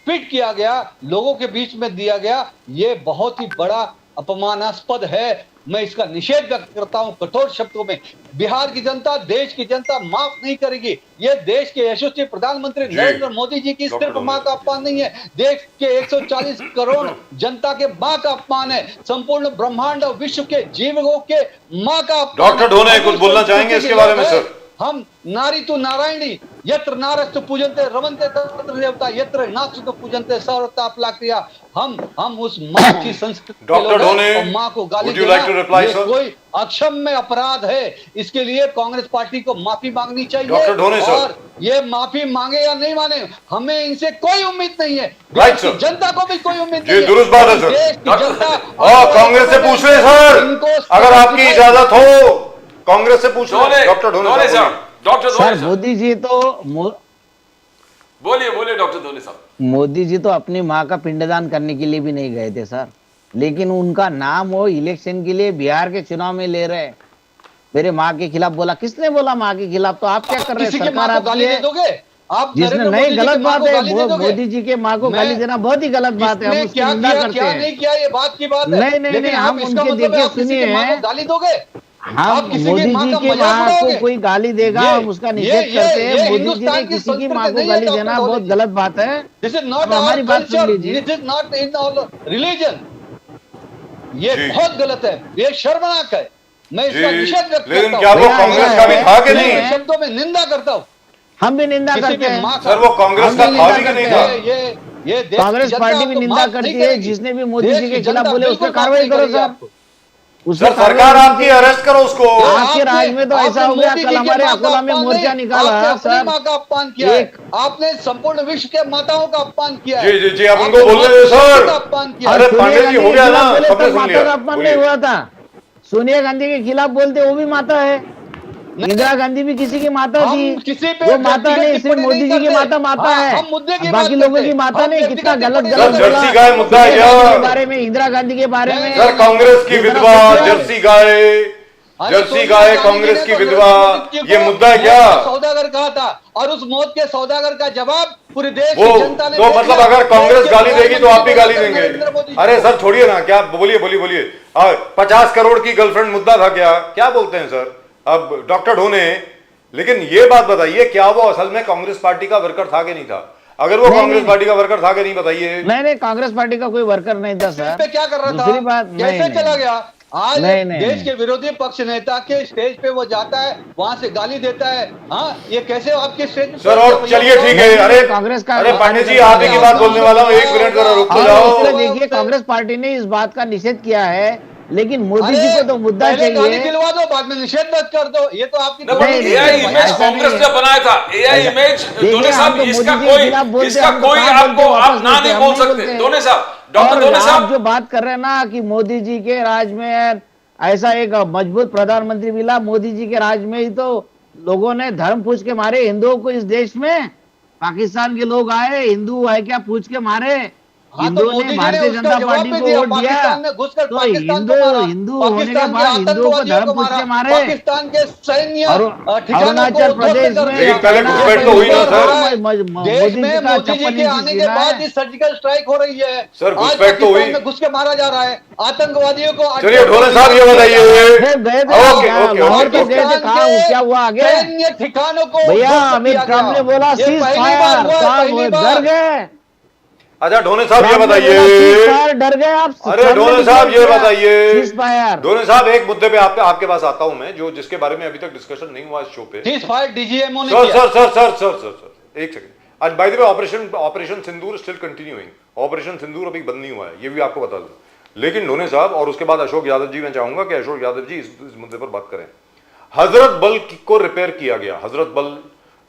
ट्वीट किया गया, लोगों के बीच में दिया गया, ये बहुत ही बड़ा अपमानास्पद है। मैं इसका निषेध व्यक्त करता हूं कठोर शब्दों में। बिहार की जनता, देश की जनता माफ नहीं करेगी। ये देश के यशस्वी प्रधानमंत्री नरेंद्र मोदी जी की सिर्फ मां का अपमान नहीं है, देश के 140 करोड़ जनता के मां का अपमान है, संपूर्ण ब्रह्मांड और विश्व के जीवों के मां का अपमान। डॉक्टर ढोने कुछ बोलना चाहेंगे इसके बारे में सर? हम नारी तु नारायणी यत्र नारस्तु पूजन्ते रमन्ते तत्र देवता यत्र नास्तु पूजन्ते सर्वथा प्लाक्रिया। हम उस मां की संस्कृति डॉक्टर ढोने, और मां को गाली would you like to reply, देना, ये sir? कोई अक्षम्य अपराध है। इसके लिए कांग्रेस पार्टी को माफी मांगनी चाहिए। Doctor Dhone, sir. और ये माफी मांगे या नहीं माने, हमें इनसे कोई उम्मीद नहीं है। Right, देश की sir. जनता को भी कोई उम्मीद जी, नहीं है। दुरुस्त बात है, सर। देश की जनता और कांग्रेस से पूछ रहे सर, अगर आपकी इजाजत हो कांग्रेस से पूछ रहे डॉक्टर ढोने साहब। डॉक्टर सर मोदी जी तो बोलिए डॉक्टर धोनी साहब। मोदी जी तो अपनी माँ का पिंडदान करने के लिए भी नहीं गए थे सर, लेकिन उनका नाम वो इलेक्शन के लिए बिहार के चुनाव में ले रहे। मेरे माँ के खिलाफ बोला, किसने बोला माँ के खिलाफ? तो आप क्या कर रहे हैं? सरकार आपकी है, आप जिसने नहीं, गलत बात है। मोदी जी के माँ को गाली देना बहुत ही गलत बात है, हम उसकी निंदा करते हैं। नहीं किया, ये बात की बात है। नहीं, हम उनके देखिए सुनिए, गाली दोगे? हम मोदी जी के माँ को कोई गाली देगा, हम उसका निषेध करते हैं। मोदी जी ने किसी की माँ को गाली देना बहुत गलत बात है। दिस इज नॉट हमारी बात सुन लीजिए, this is not in our religion. ये बहुत गलत है, ये शर्मनाक है। मैं इसका निषेध व्यक्त करता हूं। लेकिन क्या वो कांग्रेस का भी था कि नहीं? शब्दों में निंदा करता हूं। हम भी निंदा करते हैं सर, वो कांग्रेस का था भी कि नहीं था? ये कांग्रेस पार्टी भी निंदा करती है। जिसने भी मोदी जी के खिलाफ बोले उस पर कार्रवाई करो सर। सर सरकार आपकी अरेस्ट करो उसको। आपके राज में तो ऐसा हो गया, कल हमारे अकोला में मोर्चा निकाला सर। माँ का अपमान किया है आपने, संपूर्ण विश्व के माताओं का अपमान किया है। जी आप उनको बोल रहे थे सर। अपमान किया। अरे पांडे जी हो गया ना, सबने सुन लिया। माता का अपमान नहीं हुआ था। सोनिया गांधी के खिलाफ बोलते वो भी माता है, इंदिरा गांधी भी किसी की माता थी, वो माता नहीं, सिर्फ मोदी जी की माता है, बाकी लोगों की माता नहीं। कितना गलत जर्सी गाय मुद्दा है क्या? बारे में, इंदिरा गांधी के बारे में सर कांग्रेस की विधवा जर्सी गाय कांग्रेस की विधवा, ये मुद्दा है क्या? सौदागर कहा था, और उस मौत के सौदागर का जवाब पूरे देश की जनता ने। तो मतलब अगर कांग्रेस गाली देगी तो आप भी गाली देंगे? अरे सर छोड़िए ना, क्या बोलिए 50 करोड़ की गर्लफ्रेंड मुद्दा था क्या बोलते हैं सर अब डॉक्टर ढोने? लेकिन ये बात बताइए, क्या वो असल में कांग्रेस पार्टी का वर्कर था कि नहीं था? अगर वो कांग्रेस पार्टी का वर्कर था कि नहीं बताइए? नहीं, कांग्रेस पार्टी का कोई वर्कर नहीं था सर। पे क्या कर रहा था? दूसरी बात कैसे चला गया? आज नहीं, देश के विरोधी पक्ष नेता के स्टेज पे वो जाता है, वहां से गाली देता है। हाँ, ये कैसे आपके स्टेज सर? और चलिए ठीक है, अरे कांग्रेस का, अरे पांडे जी आप ही की बात बोलने वाला हूँ, 1 मिनट जरा रुक जाओ। देखिए, कांग्रेस पार्टी ने इस बात का निषेध किया है लेकिन मोदी जी अरे को तो मुद्दा पहले गाली चाहिए। दिलवा दो, बाद में निषेध मत कर दो, ये तो आपकी नहीं, नहीं, but AI नहीं, इमेज ऐसा कांग्रेस नहीं ने है। बनाया था, AI ऐसा- इमेज देखिए, दोने हम साहब तो इसका मोदी जी के खिलाफ कोई बोलते इसका हैं, हम तो कोई कहाँ आपको बोलते हैं, आप वापस ना बोलते नहीं हैं, बोल हम नहीं सकते। बोलते। दोने साहब, डॉक्टर और दोने आप साहब, जो बात कर रहे हैं ना कि मोदी जी के राज में ऐसा एक मजबूत प्रधानमंत्री मिला, मोदी जी के राज में ही तो लोगों ने धर्म पूछ के मारे हिंदुओं को इस देश में। पाकिस्तान के लोग आए, हिंदू है क्या पूछ के मारे। हाँ, तो हिंदुओं ने मोदी जी ने भारतीय उसका जनता जवाब पार्टी भी को दिया, वोट दिया। पाकिस्तान में घुसकर तो पाकिस्तान हिंदू को मारा, हिंदू होने के पाकिस्तान के बाद हिंदुओं को आतंकवादियों धर्म को पूछ मारा, के मारे। पाकिस्तान के सैन्य और ठिकानों को अरुणाचल ध्वस्त प्रदेश कर में दिया। लेकिन पहले चाइना घुसपैठ तो हुई ना, ये सर। हो रहा है। देश मोदी में जी का मोदी जी चप्पल के नीचे आने के गिरा बाद है। ही सर्जिकल स्ट्राइक हो रही है। सर, आज घुसपैठ तो हुई। पाकिस्तान में घुस के मारा जा रहा है आतंकवादियों को। चलिए ढोले साहब ये बताइए। फिर गए थे ओके, यहाँ, ओके, लाहौर ओके, तो गए थे, ओके। कहाँ क्या हुआ आगे? सैन्य ठिकानों को भैया ध्वस्त अमित किया ट्रम्प गया। ने बोला ये सीज पहली बार फायर, हुआ है, साहब पहली डर बार। गए। अच्छा ढोले साहब ये ट्रम्प ने बोला बताइए। सीज फायर, डर गए आप। अरे ट्रम्प ने ढोले साहब ये declare किया, बताइए। Cease fire. ढोले साहब एक मुद्दे पे आपके पास आता हूं मैं, जो जिसके बारे में अभी तक डिस्कशन नहीं हुआ इस शो पे। सीज फायर डीजीएमओ ने सर किया। Sir sir sir sir sir sir एक सेकंड। आज by the way operation Sindoor still continuing. Operation Sindoor अभी बंद नहीं हुआ है, ये भी आपको बता दूं। लेकिन ढोले साहब और उसके बाद अशोक यादव जी, मैं चाहूंगा कि अशोक यादव जी इस मुद्दे पर बात करें। हजरत बल को रिपेयर किया गया। हजरत बल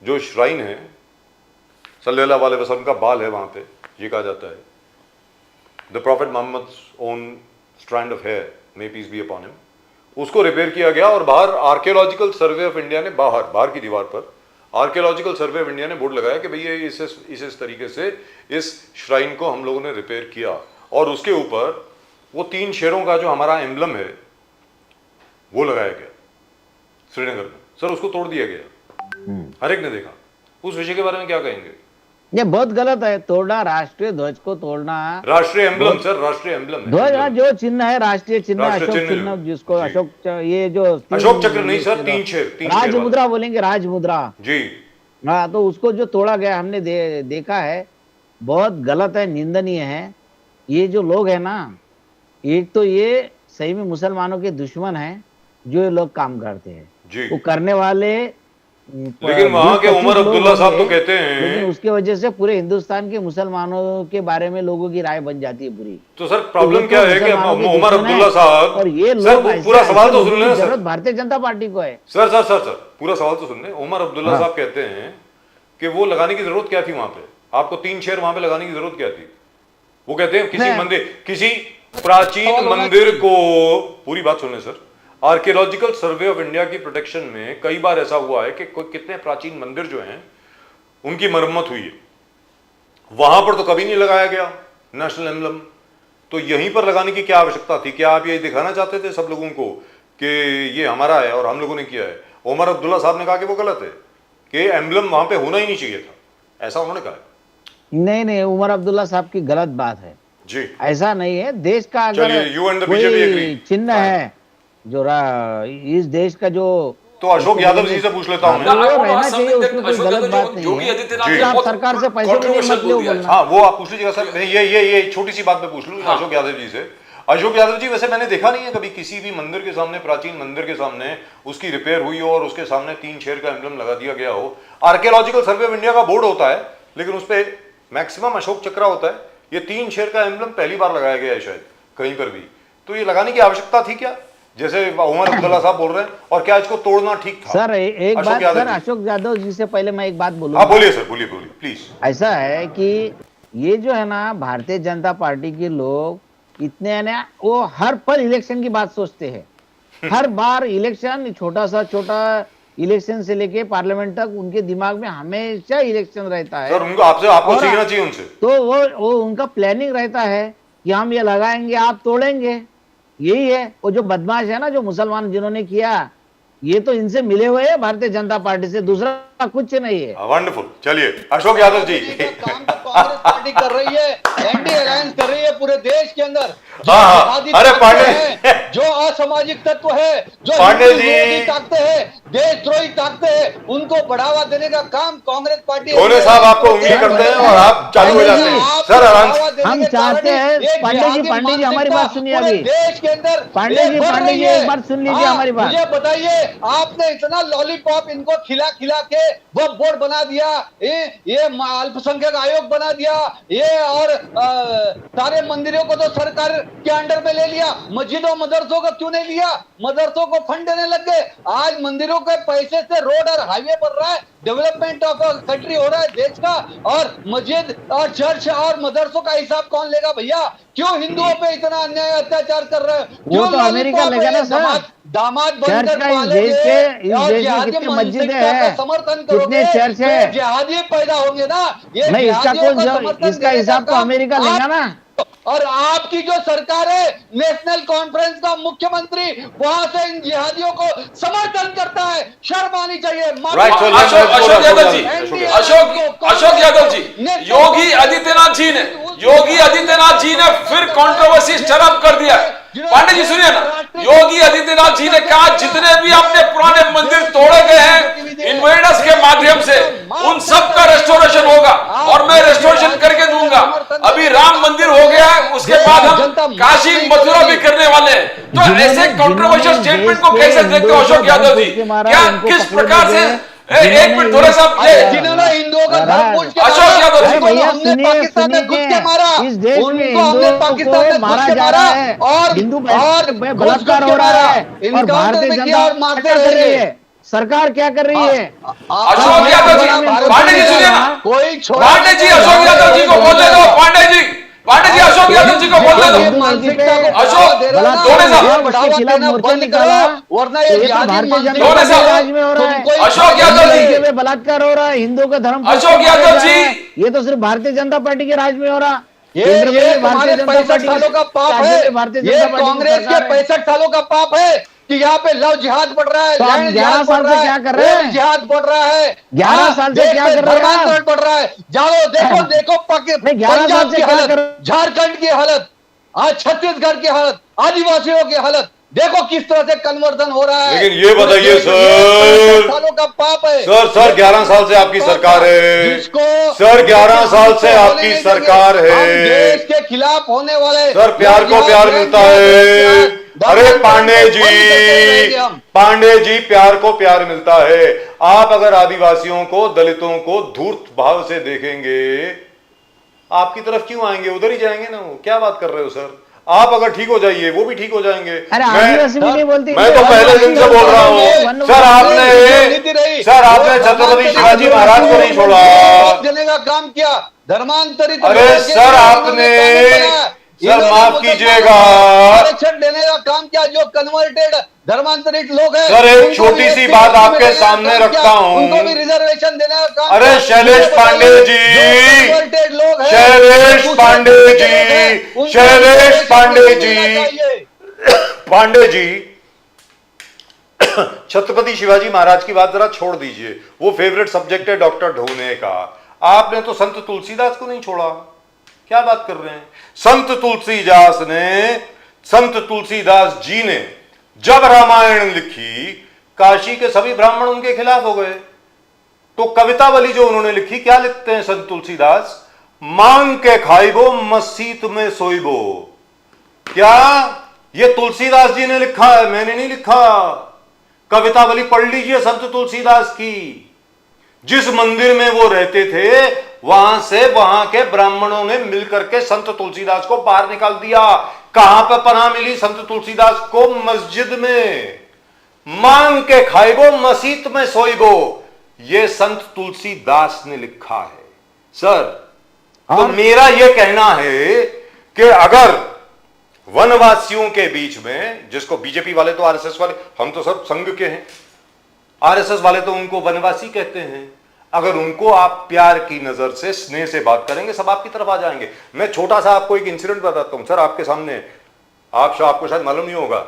जो श्राइन है, सल्लल्लाहु अलैहि वसल्लम का बाल है वहां पे, ये कहा जाता है। The prophet Muhammad's own strand of hair, may peace be upon him. उसको रिपेयर किया गया और बाहर आर्कियोलॉजिकल सर्वे ऑफ इंडिया ने बाहर की दीवार पर आर्कियोलॉजिकल सर्वे ऑफ इंडिया ने बोर्ड लगाया कि भैया इस तरीके से इस श्राइन को हम लोगों ने रिपेयर किया। और उसके ऊपर वो 3 शेरों का जो हमारा एम्बलम है वो लगाया गया श्रीनगर में। सर उसको तोड़ दिया गया, हर एक ने देखा। उस विषय के बारे में क्या कहेंगे? ये बहुत गलत है, तोड़ना राष्ट्रीय ध्वज को तोड़ना। राष्ट्रीय एम्बलम सर, राष्ट्रीय एम्बलम है। ध्वज हाँ, जो चिन्ह है राष्ट्रीय चिन्ह, राष्ट्रीय अशोक चिन्ह चिन्ह, जो- जिसको जी। ये जो अशोक चक्र नहीं सर, 3 शेर, 3 शेर राज मुद्रा बोलेंगे, राज मुद्रा। जी। हाँ, तो उसको जो तोड़ा गया हमने देखा है, बहुत गलत है, निंदनीय है। ये जो लोग है ना, एक तो ये सही में मुसलमानों के दुश्मन हैं, जो ये लोग काम करते हैं। जी। वो करने वाले लेकिन वहां के 20-25 उमर लोग अब्दुल्ला साहब तो होंगे, कहते हैं, लेकिन उसके वजह से पूरे हिंदुस्तान के मुसलमानों के बारे में लोगों की राय बन जाती है बुरी। तो सर प्रॉब्लम क्या है कि मुसलमानों के उमर दुश्मन अब्दुल्ला हैं, साहब, और ये सर लोग पूरा सवाल तो ऐसे सुन लोगों लेना की सर। जरूरत भारतीय जनता पार्टी को है। सर सर सर सर पूरा सवाल तो सुन ले। उमर अब्दुल्ला हाँ। साहब कहते हैं कि वो लगाने की जरूरत क्या थी वहां पे, आपको 3 शेर वहां पे लगाने की जरूरत क्या थी? वो कहते हैं किसी प्राचीन मंदिर को, पूरी बात सुन ले sir, archaeological survey of India की प्रोटेक्शन में कई बार ऐसा हुआ है कि कितने प्राचीन मंदिर जो हैं उनकी मरम्मत हुई है, वहां पर तो कभी नहीं लगाया गया नेशनल एम्बलम। तो यहीं पर लगाने की क्या आवश्यकता थी? क्या आप ये दिखाना चाहते थे सब लोगों को कि ये हमारा है और हम लोगों ने किया है? उमर अब्दुल्ला साहब ने कहा कि वो गलत है, कि एम्बलम वहां पे होना ही नहीं चाहिए था, ऐसा उन्होंने कहा। नहीं, उमर अब्दुल्ला साहब की गलत बात है जी। ऐसा नहीं है। देश का चलिए, अगर you and the BJP agree. कोई चिन्ह है जो इस देश का, जो तो अशोक यादव जी से पूछ लेता हूं हाँ, मैं। वो रहना चाहिए, उसमें कोई गलत बात नहीं योगी है। आदित्यनाथ जी। ने आप बहुत सरकार से पैसे लेने मत लो बोलना। हाँ वो आप पूछ लीजिएगा सर। ये छोटी सी बात मैं पूछ लूँ अशोक यादव जी से। अशोक यादव जी, वैसे मैंने देखा नहीं है कभी किसी भी मंदिर के सामने, प्राचीन मंदिर के सामने उसकी रिपेयर हुई हो और उसके सामने 3 शेर का एम्बलम लगा दिया गया हो। आर्कियोलॉजिकल सर्वे ऑफ इंडिया का बोर्ड होता है, लेकिन उस पर मैक्सिमम अशोक चक्रा होता है। ये 3 शेर का एम्बलम पहली बार लगाया गया है शायद कहीं पर भी। तो ये लगाने की आवश्यकता थी क्या, जैसे उमर अब्दुल्ला साहब बोल रहे हैं? और क्या इसको तोड़ना ठीक था? सर एक अशोक बात, यादव सर जी। अशोक यादव जी से पहले मैं एक बात बोलूंगा। हाँ बोलिए सर, बोलिए प्लीज। ऐसा है कि ये जो है ना, भारतीय जनता पार्टी के लोग इतने है ना, वो हर पल इलेक्शन की बात सोचते हैं। हर बार इलेक्शन, छोटा इलेक्शन से लेके पार्लियामेंट तक उनके दिमाग में हमेशा इलेक्शन रहता है। सर उनको आपको और सीखना चाहिए उनसे। तो वो उनका प्लानिंग रहता है कि हम ये लगाएंगे, आप तोड़ेंगे। यही है वो जो बदमाश है ना, जो मुसलमान जिन्होंने किया, ये तो इनसे मिले हुए हैं भारतीय जनता पार्टी से, दूसरा कुछ नहीं है। वंडरफुल। चलिए अशोक यादव जी। काम तो कांग्रेस पार्टी कर रही है, एनडीए अलायंस कर रही है पूरे देश के अंदर। जो हाँ, जिहादी अरे ताकतें पांडे हैं, जो असामाजिक तत्व है, जो पांडे हिंदू जी। विरोधी ताकतें हैं, देशद्रोही ताकतें हैं, उनको बढ़ावा देने का काम कांग्रेस पार्टी धोने साहब आपको उंगली करते हैं और आप चालू हो जाते हैं। सर आराम से। हम चाहते हैं पांडे जी हमारी बात सुनिए अभी। देश के अंदर पांडे जी एक बार सुन लीजिए हमारी बात। मुझे बताइए, आपने इतना लॉलीपॉप इनको खिला खिला के वक्फ बोर्ड बना दिया, ये अल्पसंख्यक आयोग बना दिया, ये और सारे मंदिरों को तो सरकार के अंडर में ले लिया, मस्जिदों मदरसों को क्यों नहीं लिया? मदरसों को फंड देने लग गए। आज मंदिरों के पैसे से रोड और हाईवे बन रहा है, डेवलपमेंट ऑफ कंट्री हो रहा है देश का, और मस्जिद और चर्च और मदरसों का हिसाब कौन लेगा भैया? क्यों हिंदुओं पे इतना अन्याय अत्याचार कर रहे हैं? वो तो अमेरिका लेगा ना सर। दामाद चर्च बनकर का इस देश में कितनी मस्जिदें हैं, समर्थन कितने चर्च है, जिहादी पैदा होंगे ना, ये नहीं इसका समर्थन इसका देने का हिसाब तो काम अमेरिका लेगा ना। और आपकी जो सरकार है, नेशनल कॉन्फ्रेंस का मुख्यमंत्री वहां से इन जिहादियों को समर्थन करता है, शर्म आनी चाहिए। Right, so अशोक यादव जी, अशोक यादव जी, योगी आदित्यनाथ जी ने फिर कंट्रोवर्सी स्टर अप कर दिया। पांडे जी सुनिए ना, योगी आदित्यनाथ जी ने कहा जितने भी अपने पुराने मंदिर तोड़े गए हैं इन्वेडर्स के माध्यम से, उन सब का रेस्टोरेशन होगा और मैं रेस्टोरेशन करके दूंगा। अभी राम मंदिर हो गया है, उसके बाद हम काशी मथुरा भी करने वाले हैं। तो ऐसे कंट्रोवर्शियल स्टेटमेंट को कैसे देखते हो अशोक यादव जी? क्या किस प्रकार से एक मिनट थोड़ा सा जिन्होंने हिंदुओं का धर्म पूछ के अशोक यादव जी, भैया हमने पाकिस्तान में घुस के मारा, इस देश में उनको हमने पाकिस्तान में घुस के मारा और हिंदू बलात्कार हो रहा है और भारतीय जनता पार्टी क्या कर रही है? सरकार क्या कर रही है? अशोक यादव जी, पांडे जी सुनिए ना, कोई पांडे जी अशोक यादव जी को बोलने दो। पांडे जी अशोक यादव जी को बोलने दो। अशोक थोड़े सा बंद करो, वरना ये भारतीय जनता थोड़े सा पार्टी राज में हो रहा है। अशोक यादव जी में बलात्कार हो रहा है, हिंदुओं का धर्म अशोक यादव जी, ये तो सिर्फ भारतीय जनता पार्टी के राज में हो रहा। ये तुम्हारे 65 सालों का पाप है, ये कांग्रेस के 65 सालों का पाप है कि यहाँ पे लव जिहाद बढ़ रहा है, तो आप 11 साल से क्या कर रहे हैं? जिहाद बढ़ रहा है, 11 साल से क्या कर रहे हैं? धर्मांतरण बढ़ रहा है। जाओ देखो पंजाब की हालत, झारखंड की हालत, आज छत्तीसगढ़ की हालत, आदिवासियों की हालत, देखो किस तरह से कन्वर्जन हो रहा है। लेकिन ये बताइए सर, सालों का पाप है सर 11 साल से आपकी सरकार है, जिसको सर 11 साल से आपकी सरकार हम है, देश के खिलाफ होने वाले सर प्यार को प्यार मिलता है। अरे पांडे जी प्यार को प्यार मिलता है। आप अगर आदिवासियों को, दलितों को धूर्त भाव से देखेंगे, आपकी तरफ क्यों आएंगे? उधर ही जाएंगे ना। वो क्या बात कर रहे हो सर? आप अगर ठीक हो जाइए, वो भी ठीक हो जाएंगे। मैं तो पहले दिन से बोल रहा हूँ सर, आपने छत्रपति शिवाजी महाराज को नहीं छोड़ा, देने का काम किया, धर्मांतरित। अरे सर आपने, सर माफ कीजिएगा, आरक्षण देने का काम किया जो कन्वर्टेड धर्मांतरित लोग हैं। सर एक छोटी सी बात आपके सामने रखता हूँ, उनको भी रिजर्वेशन देने का काम। अरे शैलेश पांडे जी, कन्वर्टेड लोग हैं, शैलेश पांडे जी, शैलेश पांडे जी, पांडे जी, छत्रपति शिवाजी महाराज की बात जरा छोड़ दीजिए, वो फेवरेट सब्जेक्ट है डॉक्टर ढोने का। आपने तो संत तुलसीदास को नहीं छोड़ा। क्या बात कर रहे हैं? संत तुलसीदास जी ने जब रामायण लिखी, काशी के सभी ब्राह्मण उनके खिलाफ हो गए। तो कवितावली जो उन्होंने लिखी, क्या लिखते हैं संत तुलसीदास? मांग के खाइबो मसीत में सोइबो। क्या ये तुलसीदास जी ने लिखा है? मैंने नहीं लिखा। कवितावली पढ़ लीजिए संत तुलसीदास की। जिस मंदिर में वो रहते थे, वहां से वहां के ब्राह्मणों ने मिलकर के संत तुलसीदास को बाहर निकाल दिया। कहां पर पनाह मिली संत तुलसीदास को? मस्जिद में। मांग के खाइबो मसीत में सोइबो, ये संत तुलसीदास ने लिखा है सर। तो मेरा यह कहना है कि अगर वनवासियों के बीच में, जिसको बीजेपी वाले तो आरएसएस वाले, हम तो सब संघ के हैं, आरएसएस वाले तो उनको वनवासी कहते हैं, अगर उनको आप प्यार की नजर से, स्नेह से बात करेंगे, सब आपकी तरफ आ जाएंगे। मैं छोटा सा आपको एक इंसिडेंट बताता हूं सर आपके सामने, आपको शायद मालूम नहीं होगा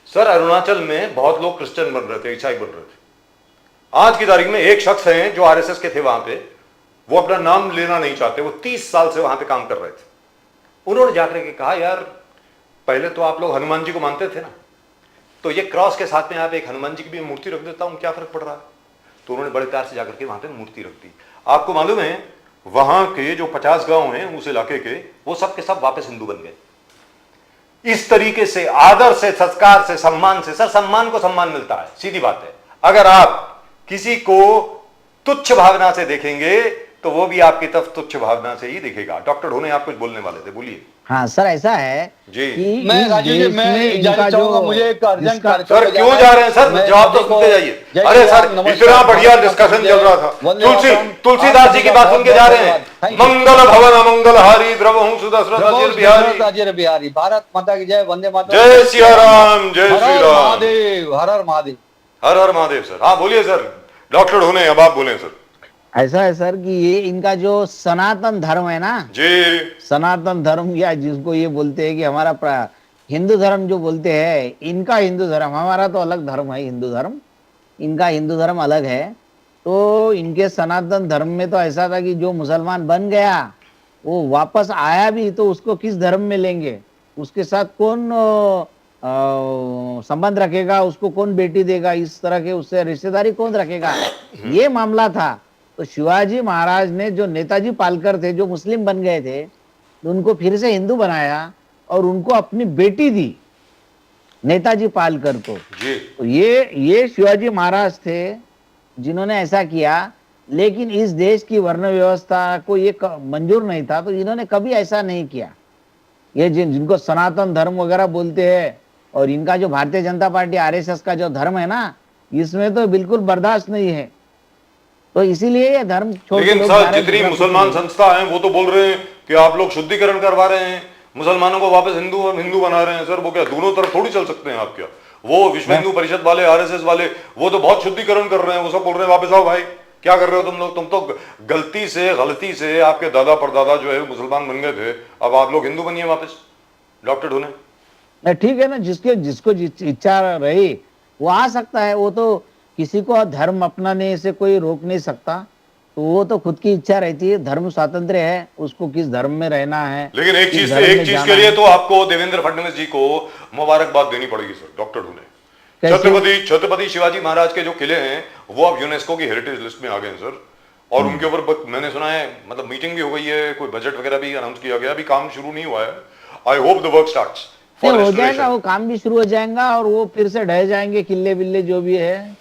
सर। अरुणाचल में बहुत लोग क्रिश्चियन बन रहे थे, ईसाई बन रहे थे। आज की तारीख में एक शख्स हैं जो आरएसएस के थे वहां पे, वो अपना नाम लेना नहीं चाहते, वो 30 साल से वहां पे काम कर रहे थे। उन्होंने जाकर के कहा, यार पहले तो आप लोग हनुमान जी को मानते थे ना, तो ये क्रॉस के साथ में आप एक हनुमान जी की भी मूर्ति रख देता हूं, क्या फर्क पड़ रहा है? तो उन्होंने बड़े प्यार से जाकर के वहां पे मूर्ति रख दी। आपको मालूम है वहां के जो 50 गांव हैं उस इलाके के, वो सब के सब वापस हिंदू बन गए। इस तरीके से आदर से, संस्कार से, सम्मान से, सर सम्मान को सम्मान मिलता है, सीधी बात है। अगर आप किसी को तुच्छ भावना से देखेंगे तो वो भी आपकी तरफ तुच्छ भावना से ही दिखेगा। डॉक्टर ढोने आप कुछ बोलने वाले थे, बोलिए। हाँ सर, ऐसा है जी। कि मैं इस राजू जी, देश मैं में इजाजत इनका चाहूंगा, जो मुझे एक अर्जेंट जिसका- कार्यक्रम सर में क्यों जाना जा है। रहे हैं सर? मैं जवाब तो देखो, सुनते जाइए। जय अरे श्री सर राम, नमस्कार, इतना बढ़िया भारत डिस्कशन माता की चल रहा जय, था। वंदे तुलसी मातरम। तुलसीदास जी की बात सुन के जा रहे हैं। Thank you. मंगल भवन अमंगल हारी द्रवहु सुदशरथ अजिर बिहारी। राजेर बिहारी, भारत माता की जय, वंदे मातरम। जय सिया राम, जय हर श्री हर राम, महादेव, हर हर महादेव। हर हर महादेव। सर हाँ बोलिए सर, डॉक्टर ढोने अब आप बोले सर। ऐसा है सर कि ये इनका जो सनातन धर्म है ना, जी सनातन धर्म या जिसको ये बोलते हैं कि हमारा हिंदू धर्म जो बोलते हैं, इनका हिंदू धर्म, हमारा तो अलग धर्म है हिंदू धर्म, इनका हिंदू धर्म अलग है। तो इनके सनातन धर्म में तो ऐसा था कि जो मुसलमान बन गया वो वापस आया भी तो उसको किस धर्म में लेंगे, उसके साथ कौन संबंध रखेगा, उसको कौन बेटी देगा, इस तरह के उससे रिश्तेदारी कौन रखेगा, ये मामला था। तो शिवाजी महाराज ने जो नेताजी पालकर थे, जो मुस्लिम बन गए थे, तो उनको फिर से हिंदू बनाया और उनको अपनी बेटी दी नेताजी पालकर को। जी तो ये शिवाजी महाराज थे जिन्होंने ऐसा किया। लेकिन इस देश की वर्ण व्यवस्था को ये मंजूर नहीं था, तो इन्होंने कभी ऐसा नहीं किया। ये जिनको सनातन धर्म वगैरह बोलते हैं, और इनका जो भारतीय जनता पार्टी आरएसएस का जो धर्म है ना, इसमें तो बिल्कुल बर्दाश्त नहीं है। तो इसीलिए ये धर्म छोड़ के लेकिन लोग सर जा रहे हैं जितनी दूसरा मुसलमान कुछ संस्था हैं वो तो बोल रहे हैं कि आप लोग शुद्धिकरण करवा रहे हैं, मुसलमानों को वापस हिंदू बना रहे हैं। सर वो क्या दोनों तरफ थोड़ी चल सकते हैं आप? क्या वो विश्व हिंदू परिषद वाले, आरएसएस वाले, वो तो बहुत शुद्धिकरण कर रहे हैं, वो सब बोल रहे हैं वापस आओ भाई। क्या कर रहे हो तुम लोग? तुम तो गलती से आपके दादा परदादा जो है मुसलमान बन गए थे, अब आप लोग हिंदू बनिए वापस। डॉक्टर ढोने नहीं, ठीक है ना, जिसको इच्छा रही वो आ सकता है। वो तो किसी को धर्म अपनाने से कोई रोक नहीं सकता, तो वो तो खुद की इच्छा रहती है, धर्म स्वातंत्र्य है, उसको किस धर्म में रहना है। लेकिन एक किस चीज धर्म में के जाना लिए है। तो आपको देवेंद्र फडणवीस जी को मुबारकबाद देनी पड़ेगी सर। डॉक्टर ढोने, कैसे? छत्रपति शिवाजी महाराज के जो किले हैं वो अब यूनेस्को की हेरिटेज लिस्ट में आ गए हैं सर। और उनके ऊपर मैंने सुना है मतलब मीटिंग भी हो गई है, कोई बजट वगैरह भी अनाउंस किया गया, अभी काम शुरू नहीं हुआ है। I hope the work starts नहीं, हो जाएगा, वो काम भी शुरू हो जाएगा और वो फिर से ढह जाएंगे किले बिल्ले जो भी है।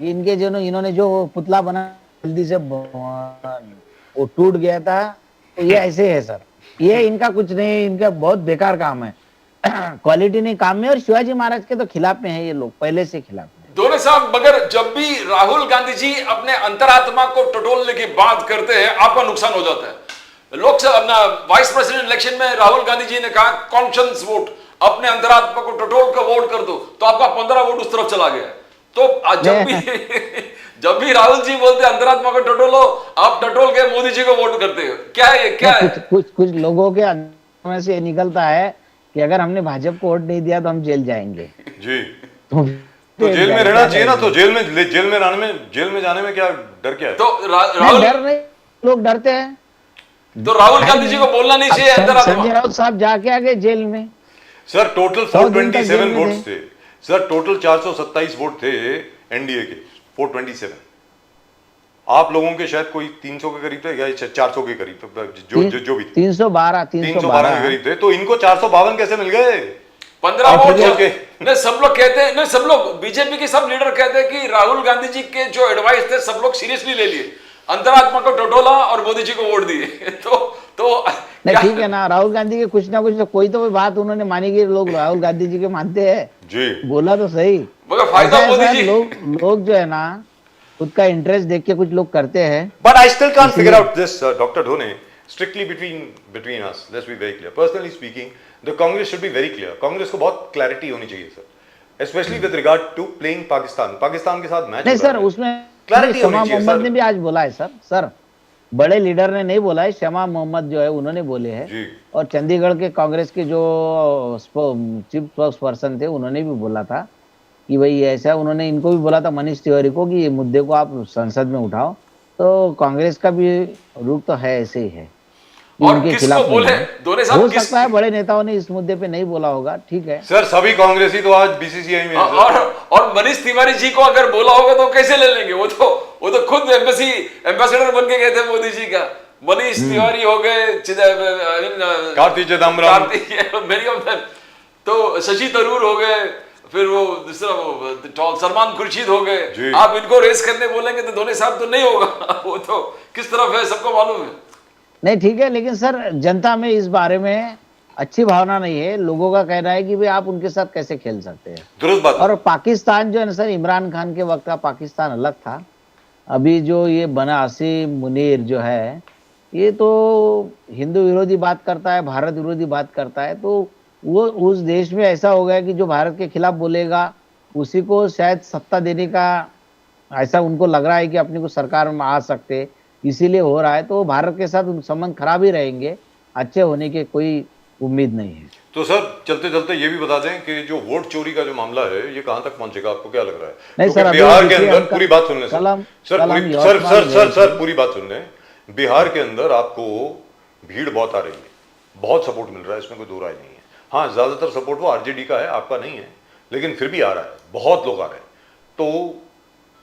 इनके जो इन्होंने जो पुतला बना जल्दी से वो टूट गया था, तो ये ऐसे है सर, ये इनका कुछ नहीं, इनका बहुत बेकार काम है। क्वालिटी नहीं काम में, और शिवाजी महाराज के तो खिलाफ में है ये लोग, पहले से खिलाफ में। दोनों साहब, मगर जब भी राहुल गांधी जी अपने अंतरात्मा को टटोलने की बात करते हैं आपका नुकसान हो जाता है। लोकसभा अपना वाइस प्रेसिडेंट इलेक्शन में राहुल गांधी जी ने कहा कॉन्शियस वोट, अपने अंतरात्मा को टटोल कर वोट कर दो, तो आपका 15 वोट उस तरफ चला गया। तो जब भी राहुल जी बोलते अंतरात्मा को टटोलो, आप टटोल के मोदी जी को वोट करते हो, क्या है? क्या है? कुछ लोगों के अंदर में से निकलता है कि अगर हमने भाजपा को वोट नहीं दिया तो हम जेल जाएंगे। जी तो जेल में रहना चाहिए ना, तो जेल में जाने में क्या डर क्या है? तो नहीं, डर नहीं, लोग डरते हैं। तो राहुल गांधी जी को बोलना नहीं चाहिए अंतरात्मा? संजय राउत साहब जाके आ गए जेल में। सर टोटल 100 दिन तक जेल 427 में वोट्स थे सर, टोटल 427 वोट थे एनडीए के, 427। आप लोगों के शायद कोई 300 के करीब थे या 400 के करीब, जो भी थे 312 312 के करीब थे। तो इनको 452 कैसे मिल गए? 15 वोट के नहीं, सब लोग कहते हैं, नहीं सब लोग बीजेपी के सब लीडर कहते हैं कि राहुल गांधी जी के जो एडवाइस थे सब लोग सीरियसली ले लिए, अंतरात्मा को टटोला और मोदी जी को वोट दिए। तो नहीं, ठीक है ना, राहुल गांधी के कुछ ना कुछ तो कोई बात उन्होंने मानी कि लोग राहुल गांधी जी के मानते हैं जी, बोला तो सही, मगर फायदा ऐसा मोदी है, जी। लोग जो है ना खुद का इंटरेस्ट देख के कुछ लोग करते हैं। But I still can't figure out this, Dr. Dhone, strictly between us. Let's be very clear. Personally speaking, the Congress should be very clear. Congress को बहुत clarity होनी चाहिए sir, especially with regard to playing Pakistan. Pakistan के साथ match नहीं sir, उसमें Clarity शमा होनी चाहिए, मोहम्मद सर। ने भी आज बोला है सर बड़े लीडर ने नहीं बोला है, शमा मोहम्मद जो है उन्होंने बोले हैं। जी। और चंडीगढ़ के कांग्रेस के जो चीफ स्पोक्स पर्सन थे उन्होंने भी बोला था कि भाई ऐसा, उन्होंने इनको भी बोला था मनीष तिवारी को कि ये मुद्दे को आप संसद में उठाओ। तो कांग्रेस का भी रुख तो है ऐसे ही है। कि और उनके किसको खिलाफ नहीं बोले? है। दोनों साहब हो किस- सकता है बड़े नेताओं ने इस मुद्दे पे नहीं बोला होगा, ठीक है। सर सभी कांग्रेसी तो आज बीसीसीआई में है सर। और मनीष तिवारी जी को अगर बोला होगा तो कैसे ले लेंगे? वो तो खुद एम्बेसडर बन के गए थे मोदी जी का। मनीष तिवारी हो गए, Karti Chidambaram, many of them, तो शशि थरूर हो गए, फिर वो दूसरा वो सलमान खुर्शीद हो जी। गए। आप इनको रेस करने बोलेंगे तो दोनों साहब तो नहीं होगा। वो तो किस तरफ है सबको मालूम है। नहीं ठीक है, लेकिन सर जनता में इस बारे में अच्छी भावना नहीं है। लोगों का कहना है कि भाई आप उनके साथ कैसे खेल सकते हैं। दुरुस्त बात। और पाकिस्तान जो है ना सर, इमरान खान के वक्त का पाकिस्तान अलग था। अभी जो ये बना आसिम मुनीर जो है, ये तो हिंदू विरोधी बात करता है, भारत विरोधी बात करता है। तो वो उस देश में ऐसा हो गया कि जो भारत के खिलाफ बोलेगा उसी को शायद सत्ता देने का ऐसा उनको लग रहा है कि अपने को सरकार में आ सकते, इसीलिए हो रहा है। तो भारत के साथ संबंध खराब ही रहेंगे, अच्छे होने की कोई उम्मीद नहीं है। तो सर चलते चलते ये भी बता दें कि जो वोट चोरी का जो मामला है ये कहां तक पहुंचेगा, आपको क्या लग रहा है? नहीं क्योंकि सर, अभी बिहार के देखिए अंदर हम पूरी बात सुन लें सर। कल हम सर यवतमाल गए थे। पूरी बात सुन लें। बिहार के अंदर आपको भीड़ बहुत आ रही है, बहुत सपोर्ट मिल रहा है, इसमें कोई दो राय नहीं है। हाँ, ज्यादातर सपोर्ट वो आरजेडी का है, आपका नहीं है, लेकिन फिर भी आ रहा है, बहुत लोग आ रहे हैं। तो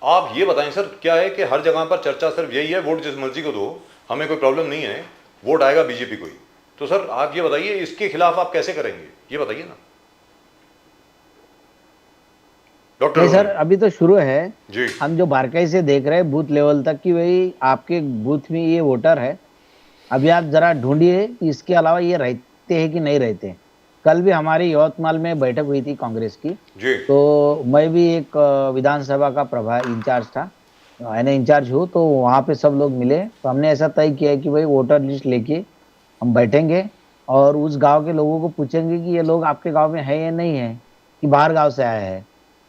आप ये बताएं सर, क्या है कि हर जगह पर चर्चा सिर्फ यही है, वोट जिस मर्जी को दो, हमें कोई प्रॉब्लम नहीं है, वोट आएगा बीजेपी को ही। तो सर आप ये बताइए, इसके खिलाफ आप कैसे करेंगे, ये बताइए ना डॉक्टर। नहीं सर, अभी तो शुरू है जी हम जो बारकाई से देख रहे हैं बूथ लेवल तक कि भाई आपके बूथ में ये वोटर है। अभी आप जरा ढूंढिए कि इसके अलावा ये रहते हैं कि नहीं रहते। कल भी हमारी यवतमाल में बैठक हुई थी कांग्रेस की, जी तो मैं भी एक विधानसभा का प्रभार इंचार्ज था, यानी इंचार्ज हूँ। तो वहाँ पे सब लोग मिले, तो हमने ऐसा तय किया कि भाई वोटर लिस्ट लेके हम बैठेंगे और उस गांव के लोगों को पूछेंगे कि ये लोग आपके गांव में है या नहीं है, कि बाहर गांव से आया है।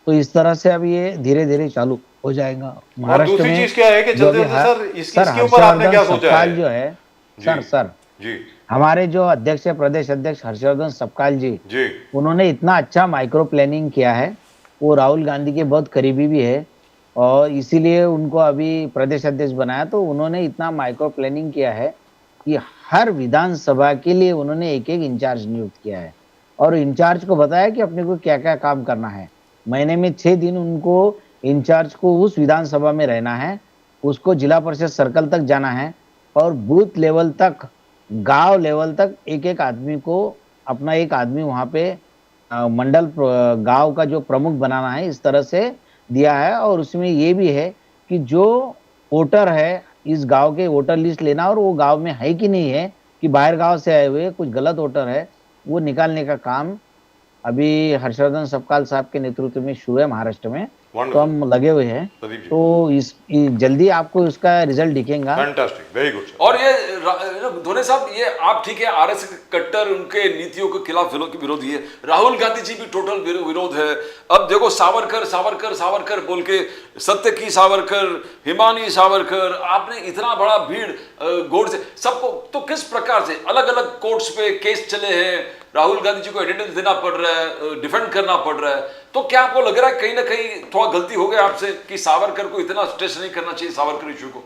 तो इस तरह से अब ये धीरे धीरे चालू हो जाएगा। और दूसरी चीज क्या है कि जो चलते भी सर इसके ऊपर आपने क्या सोचा सपकाल है? जो है जी। सर जी हमारे जो अध्यक्ष है, प्रदेश अध्यक्ष हर्षवर्धन सपकाल जी, जी उन्होंने इतना अच्छा माइक्रो प्लानिंग किया है। वो राहुल गांधी के बहुत करीबी भी है और इसीलिए उनको अभी प्रदेश अध्यक्ष बनाया। तो उन्होंने इतना माइक्रो प्लानिंग किया है कि हर विधानसभा के लिए उन्होंने एक एक इंचार्ज नियुक्त किया है और इंचार्ज को बताया कि अपने को क्या क्या काम करना है। महीने में 6 दिन उनको इंचार्ज को उस विधानसभा में रहना है, उसको जिला परिषद सर्कल तक जाना है और बूथ लेवल तक, गांव लेवल तक एक एक आदमी को, अपना एक आदमी वहाँ पे मंडल गांव का जो प्रमुख बनाना है, इस तरह से दिया है। और उसमें ये भी है कि जो वोटर है इस गांव के वोटर लिस्ट लेना और वो गांव में है कि नहीं है, कि बाहर गांव से आए हुए कुछ गलत वोटर है, वो निकालने का काम अभी हर्षवर्धन सपकाल साहब के नेतृत्व में शुरू है महाराष्ट्र में। तो हम लगे हुए हैं, प्रदीप जी, तो जल्दी आपको इसका रिजल्ट दिखेगा। Fantastic, very good. और ये धोने साहब, ये आप ठीक है आरएसएस कट्टर उनके नीतियों के खिलाफ विरोधी है, राहुल गांधी जी भी टोटल विरोध है। अब देखो सावरकर सावरकर सावरकर बोल के, सत्य की सावरकर, हिमानी सावरकर, आपने इतना बड़ा भीड़ गोडसे सबको, तो किस प्रकार से अलग अलग कोर्ट्स पे केस चले हैं, राहुल गांधी जी को एटेंडेंस देना पड़ रहा है, डिफेंड करना पड़ रहा है। तो क्या आपको लग रहा है कहीं ना कहीं थोड़ा गलती हो गया आपसे कि सावरकर को इतना स्ट्रेस नहीं करना चाहिए, सावरकर इशू को?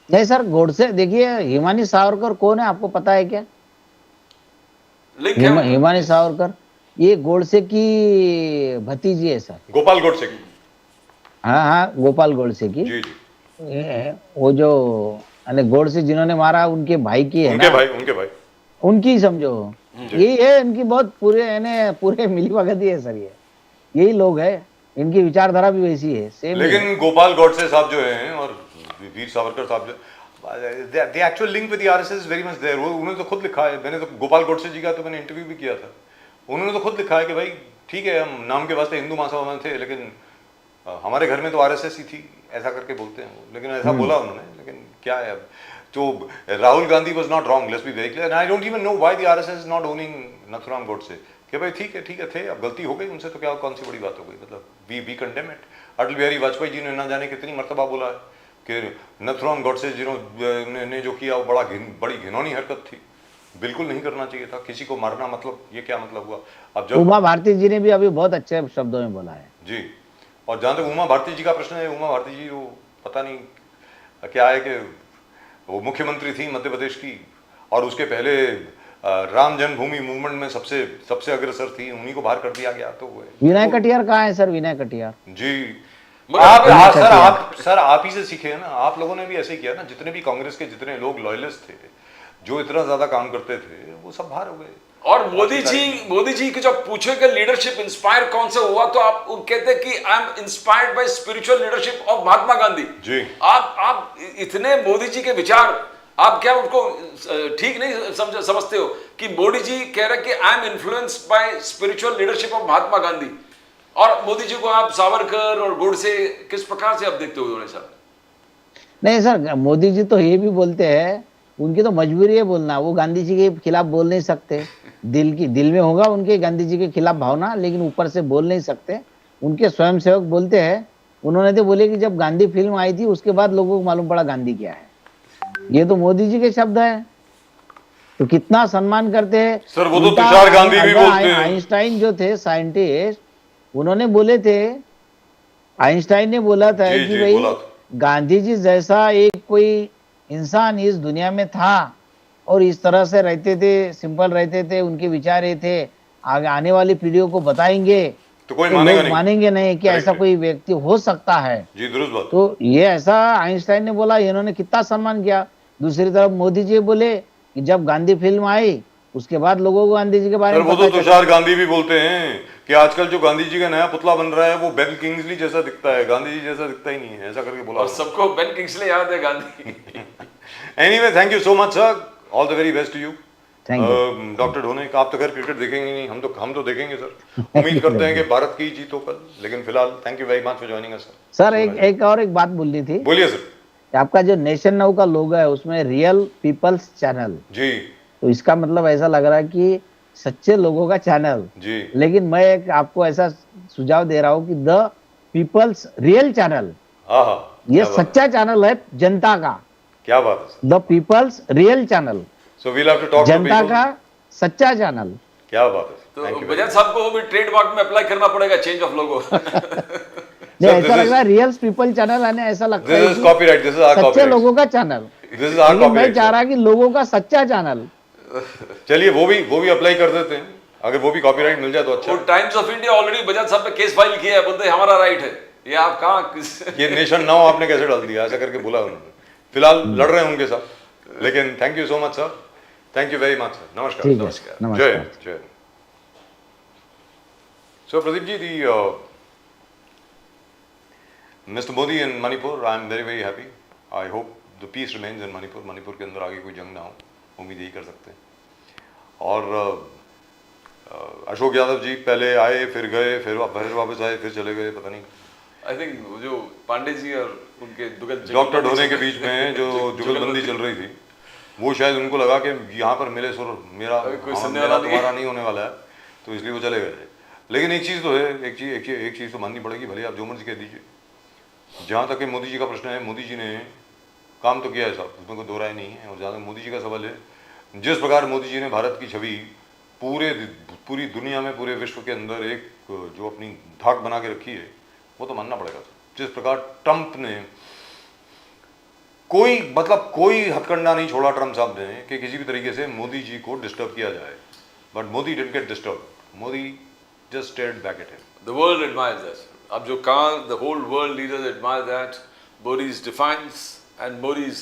नहीं सर, गोडसे देखिए, हिमानी सावरकर कौन है आपको पता है क्या? लिंक है हिमानी सावरकर ये गोडसे की भतीजी है सर। गोपाल गोडसे की। हाँ हाँ, गोपाल गोडसे की। जी जी, वो जो गोडसे जिन्होंने मारा उनके भाई की है उनके ना, भाई उनकी समझो। यही है इनकी बहुत पूरे मिली भगत ही है सर। यही लोग है, इनकी विचारधारा भी वैसी है, सेम। लेकिन गोपाल गोडसे साहब जो हैं और वीर सावरकर साहब जो, the actual link with the RSS is very much there. उन्होंने तो खुद लिखा है, मैंने तो गोपाल गोडसे जी का तो मैंने इंटरव्यू भी किया था, उन्होंने तो खुद लिखा है कि भाई ठीक है, हम नाम के वास्ते हिंदू महासभा में थे, लेकिन हमारे घर में तो आरएसएस ही थी, ऐसा करके बोलते हैं वो। लेकिन ऐसा बोला उन्होंने, लेकिन क्या है अब, तो Rahul Gandhi was not wrong, let's be very clear. I don't even know why the RSS is not owning Nathuram Godse, कि भाई ठीक है थे, अब गलती हो गई उनसे, तो क्या कौन सी बड़ी बात हो गई, मतलब we condemn it. Atal Bihari Vajpayee ji ने ना जाने कितनी मर्तबा बोला है कि नथुराम गोडसे जिन्होंने जो किया वो बड़ी घिनौनी हरकत थी, बिल्कुल नहीं करना चाहिए था, किसी को मारना, मतलब ये क्या मतलब हुआ। अब जब उमा भारती जी ने भी अभी बहुत अच्छे शब्दों में बोला है जी, और जहाँ तक उमा भारती जी का प्रश्न है, उमा भारती जी वो पता नहीं क्या है कि वो मुख्यमंत्री थी मध्य प्रदेश की, और उसके पहले राम जन्मभूमि मूवमेंट में सबसे अग्रसर थी, उन्हीं को बाहर कर दिया गया। तो वो विनय कटियार कहाँ है सर? विनय कटियार जी मगर सर आप ही से सीखे हैं ना, आप लोगों ने भी ऐसे ही किया ना। जितने भी कांग्रेस के जितने लोग लॉयलिस्ट थे, जो इतना ज्यादा काम करते थे, वो सब बाहर हो गए। और मोदी जी के जब पूछे कि लीडरशिप इंस्पायर कौन से हुआ, तो आप कहते हैं कि I am inspired by spiritual leadership of Mahatma Gandhi. जी आप इतने मोदी जी के विचार, आप क्या उनको ठीक नहीं समझते हो कि मोदी जी कह रहे कि I am influenced by spiritual leadership of Mahatma Gandhi, और मोदी जी को आप सावरकर और गोडसे किस प्रकार से आप देखते हो दोनों साहब? नहीं सर, मोदी जी तो ये भी बोलते हैं, उनकी तो मजबूरी है बोलना, वो गांधी जी के खिलाफ बोल नहीं सकते। दिल में होगा उनके गांधी जी के खिलाफ भावना, लेकिन ऊपर से बोल नहीं सकते। उनके स्वयंसेवक बोलते हैं, उन्होंने तो बोले कि जब गांधी फिल्म आई थी उसके बाद लोगों को मालूम पड़ा गांधी क्या है। ये तो मोदी जी के शब्द है, तो कितना सम्मान करते हैं सर। वो तो उल्टा तुषार गांधी भी बोलते हैं। आइंस्टाइन जो थे साइंटिस्ट, उन्होंने बोले थे, आइंस्टाइन ने बोला था जी, कि जी, भाई बोला था। गांधी जी जैसा एक कोई इंसान इस दुनिया में था और इस तरह से रहते थे, सिंपल रहते थे, उनके विचार ये थे, आगे आने वाली पीढ़ियों को बताएंगे तो कोई तो मानेगा लोग नहीं। मानेंगे नहीं कि ऐसा Correct. कोई व्यक्ति हो सकता है। जी दुरुस्त बात। तो ये ऐसा आइंस्टाइन ने बोला, इन्होंने कितना सम्मान किया। दूसरी तरफ मोदी जी बोले कि जब गांधी फिल्म आई उसके बाद लोगों को गांधी जी के बारे सर में वो पता तो चला। तुषार गांधी भी बोलते हैं कि आजकल जो गांधी जी का नया पुतला बन रहा है वो बेन किंग्सली जैसा दिखता है, गांधी जी जैसा दिखता ही नहीं है, ऐसा करके बोला। और सबको बेन किंग्सले याद है Gandhi. Anyway, thank you so much sir, all the very best to you. Thank you. Doctor Dhone, आप तो खैर क्रिकेट देखेंगे नहीं, हम तो देखेंगे सर। उम्मीद करते हैं कि भारत की जीत हो कल, लेकिन फिलहाल thank you very much for joining us sir. Sir एक और एक बात बोलनी थी। बोलिए सर। आपका जो नेशन नाउ का लोगो है उसमें रियल पीपल्स चैनल, जी तो इसका मतलब ऐसा लग रहा है कि सच्चे लोगों का चैनल। जी लेकिन मैं एक आपको ऐसा सुझाव दे रहा हूँ कि द पीपल्स रियल चैनल, हाँ हाँ, ये सच्चा चैनल है जनता का। क्या बात है। The people's real channel, so we'll have to talk to janata people. का सच्चा चैनल। क्या बात है। तो थैंक यू। बजाज साहब को भी ट्रेडमार्क में अप्लाई करना पड़ेगा, चेंज ऑफ लोगो। नहीं, ऐसा लग रहा है रियल पीपल चैनल है ना, ऐसा लगता है this is copyright, this is our सच्चे कॉपीराइट, लोगों का चैनल। दिस इज आवर लेकिन मैं कॉपीराइट। चाह रहा कि लोगों का सच्चा चैनल। चलिए वो भी अप्लाई कर देते हैं, अगर वो भी कॉपीराइट मिल जाए तो अच्छा। वो times of India already Bajaj साहब पे केस फाइल किया है, बोलते हैं हमारा राइट है। ये आप कहाँ ये नेशन नाउ आपने कैसे डाल दिया, ऐसा करके बोला उन्होंने। फिलहाल लड़ रहे हैं उनके साथ, लेकिन thank you so much sir, thank you very much sir. नमस्कार। ठीक है, नमस्कार। नमस्कार। जय। So Pradeep ji, Mr. Modi in Manipur, I am very very happy. I hope the peace remains in Manipur. Manipur के अंदर आगे कोई जंग ना हो, उम्मीद यही कर सकते हैं। और अशोक यादव जी पहले आए, फिर गए, फिर वापस आए, फिर चले गए, पता नहीं। आई थिंक जो पांडे जी और उनके डॉक्टर ढोने के बीच में जो जुगलबंदी चल रही थी, वो शायद उनको लगा कि यहाँ पर मिले सुर मेरा तुम्हारा नहीं होने वाला है, तो इसलिए वो चले गए। लेकिन एक चीज़ तो है, एक चीज़ तो माननी पड़ेगी, भले आप जो मर्जी कह दीजिए। जहाँ तक कि मोदी जी का प्रश्न है, मोदी जी ने काम तो किया है साहब, उसमें कोई दो राय नहीं है। और जहाँ तक मोदी जी का सवाल है, जिस प्रकार मोदी जी ने भारत की छवि पूरी दुनिया में, पूरे विश्व के अंदर एक जो अपनी धाक बना के रखी है, वो तो मानना पड़ेगा। जिस प्रकार ट्रंप ने कोई हथकंडा नहीं छोड़ा ट्रंप साहब ने कि किसी भी तरीके से मोदी जी को डिस्टर्ब किया जाए, but Modi didn't get disturb, Modi just stared back at him. The world admires that. अब जो कहाँ the whole world leaders admire that, Modi's defiance and Modi's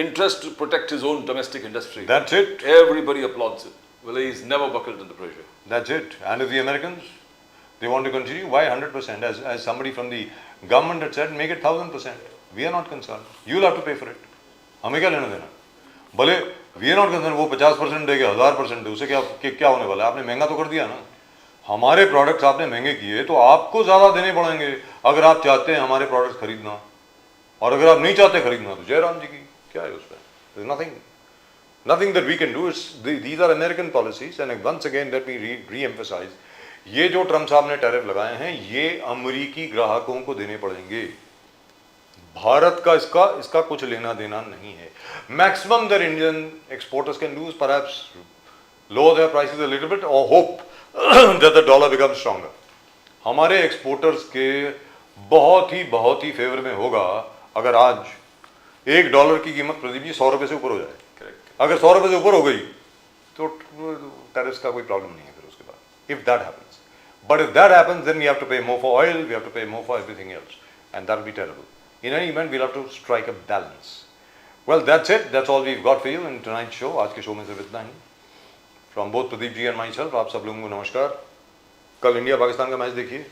interest to protect his own domestic industry. That's it. Everybody applauds it. Well, he's never buckled under pressure. That's it. And if the Americans, they want to continue, why 100%? As somebody from the government had said, make it 1000%. We are not concerned. You'll have to pay for it. हमें क्या लेना देना? भले we are not concerned, वो 50% देगा, 1000% दे, उसे क्या होने वाला है? आपने महंगा तो कर दिया ना। हमारे प्रोडक्ट्स आपने महंगे किए तो आपको ज़्यादा देने पड़ेंगे अगर आप चाहते हैं हमारे प्रोडक्ट्स खरीदना, और अगर आप नहीं चाहते खरीदना तो जय राम जी की क्या है उसमें। Nothing that we can do. These are American policies and once again let me re-emphasise, ये जो ट्रम्प साहब ने टैरिफ लगाए हैं ये अमेरिकी ग्राहकों को देने पड़ेंगे। भारत का इसका कुछ लेना देना नहीं है। Maximum that Indian exporters can do is perhaps lower their prices a little bit or hope that the dollar becomes stronger. हमारे एक्सपोर्टर्स के बहुत ही फेवर में होगा अगर आज $1 की कीमत प्रदीप जी 100 रुपए से ऊपर हो जाए। Correct. अगर 100 रुपये से ऊपर हो गई तो टैरिफ्स का कोई प्रॉब्लम नहीं है फिर उसके बाद, if that happens. But if that happens then we have to pay more for oil, we have to pay more for everything else, and that will be terrible. In any event we have to strike a balance. Well that's it, that's all we have got for you in tonight show. आज के show में सिर्फ इतना ही. From both Pradeep ji and myself, आप सब लोगों को नमस्कार. कल इंडिया पाकिस्तान का मैच देखिए.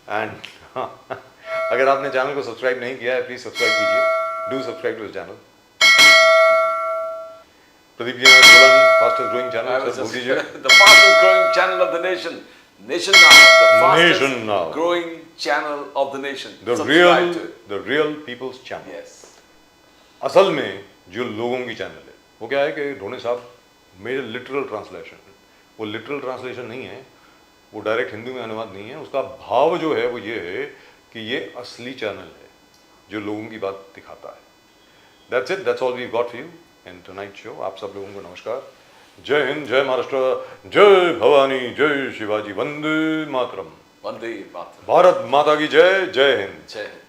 एंड अगर आपने चैनल को सब्सक्राइब नहीं किया है, प्लीज सब्सक्राइब कीजिए. Do subscribe to this channel. Pradeep ji ने बोला नहीं, fastest growing I channel. was sir बोल just- दीजिए. the fastest growing channel of the nation. Nation Now, the fastest Nation Now. growing channel of the nation. The real people's channel. Yes. असल में जो लोगों की चैनल है वो क्या है कि ढोने साहब मेरे लिटरल ट्रांसलेशन, वो लिटरल ट्रांसलेशन नहीं है, वो डायरेक्ट हिंदी में अनुवाद नहीं है. उसका भाव जो है वो ये है कि ये असली चैनल है जो लोगों की बात दिखाता है. That's it, that's all we got for you in tonight show. आप सब लोगों को नमस्कार. जय हिंद, जय महाराष्ट्र, जय भवानी, जय शिवाजी, वंदे मातरम. Vande Mataram. भारत माता की जय. जय हिंद. Jai Hind.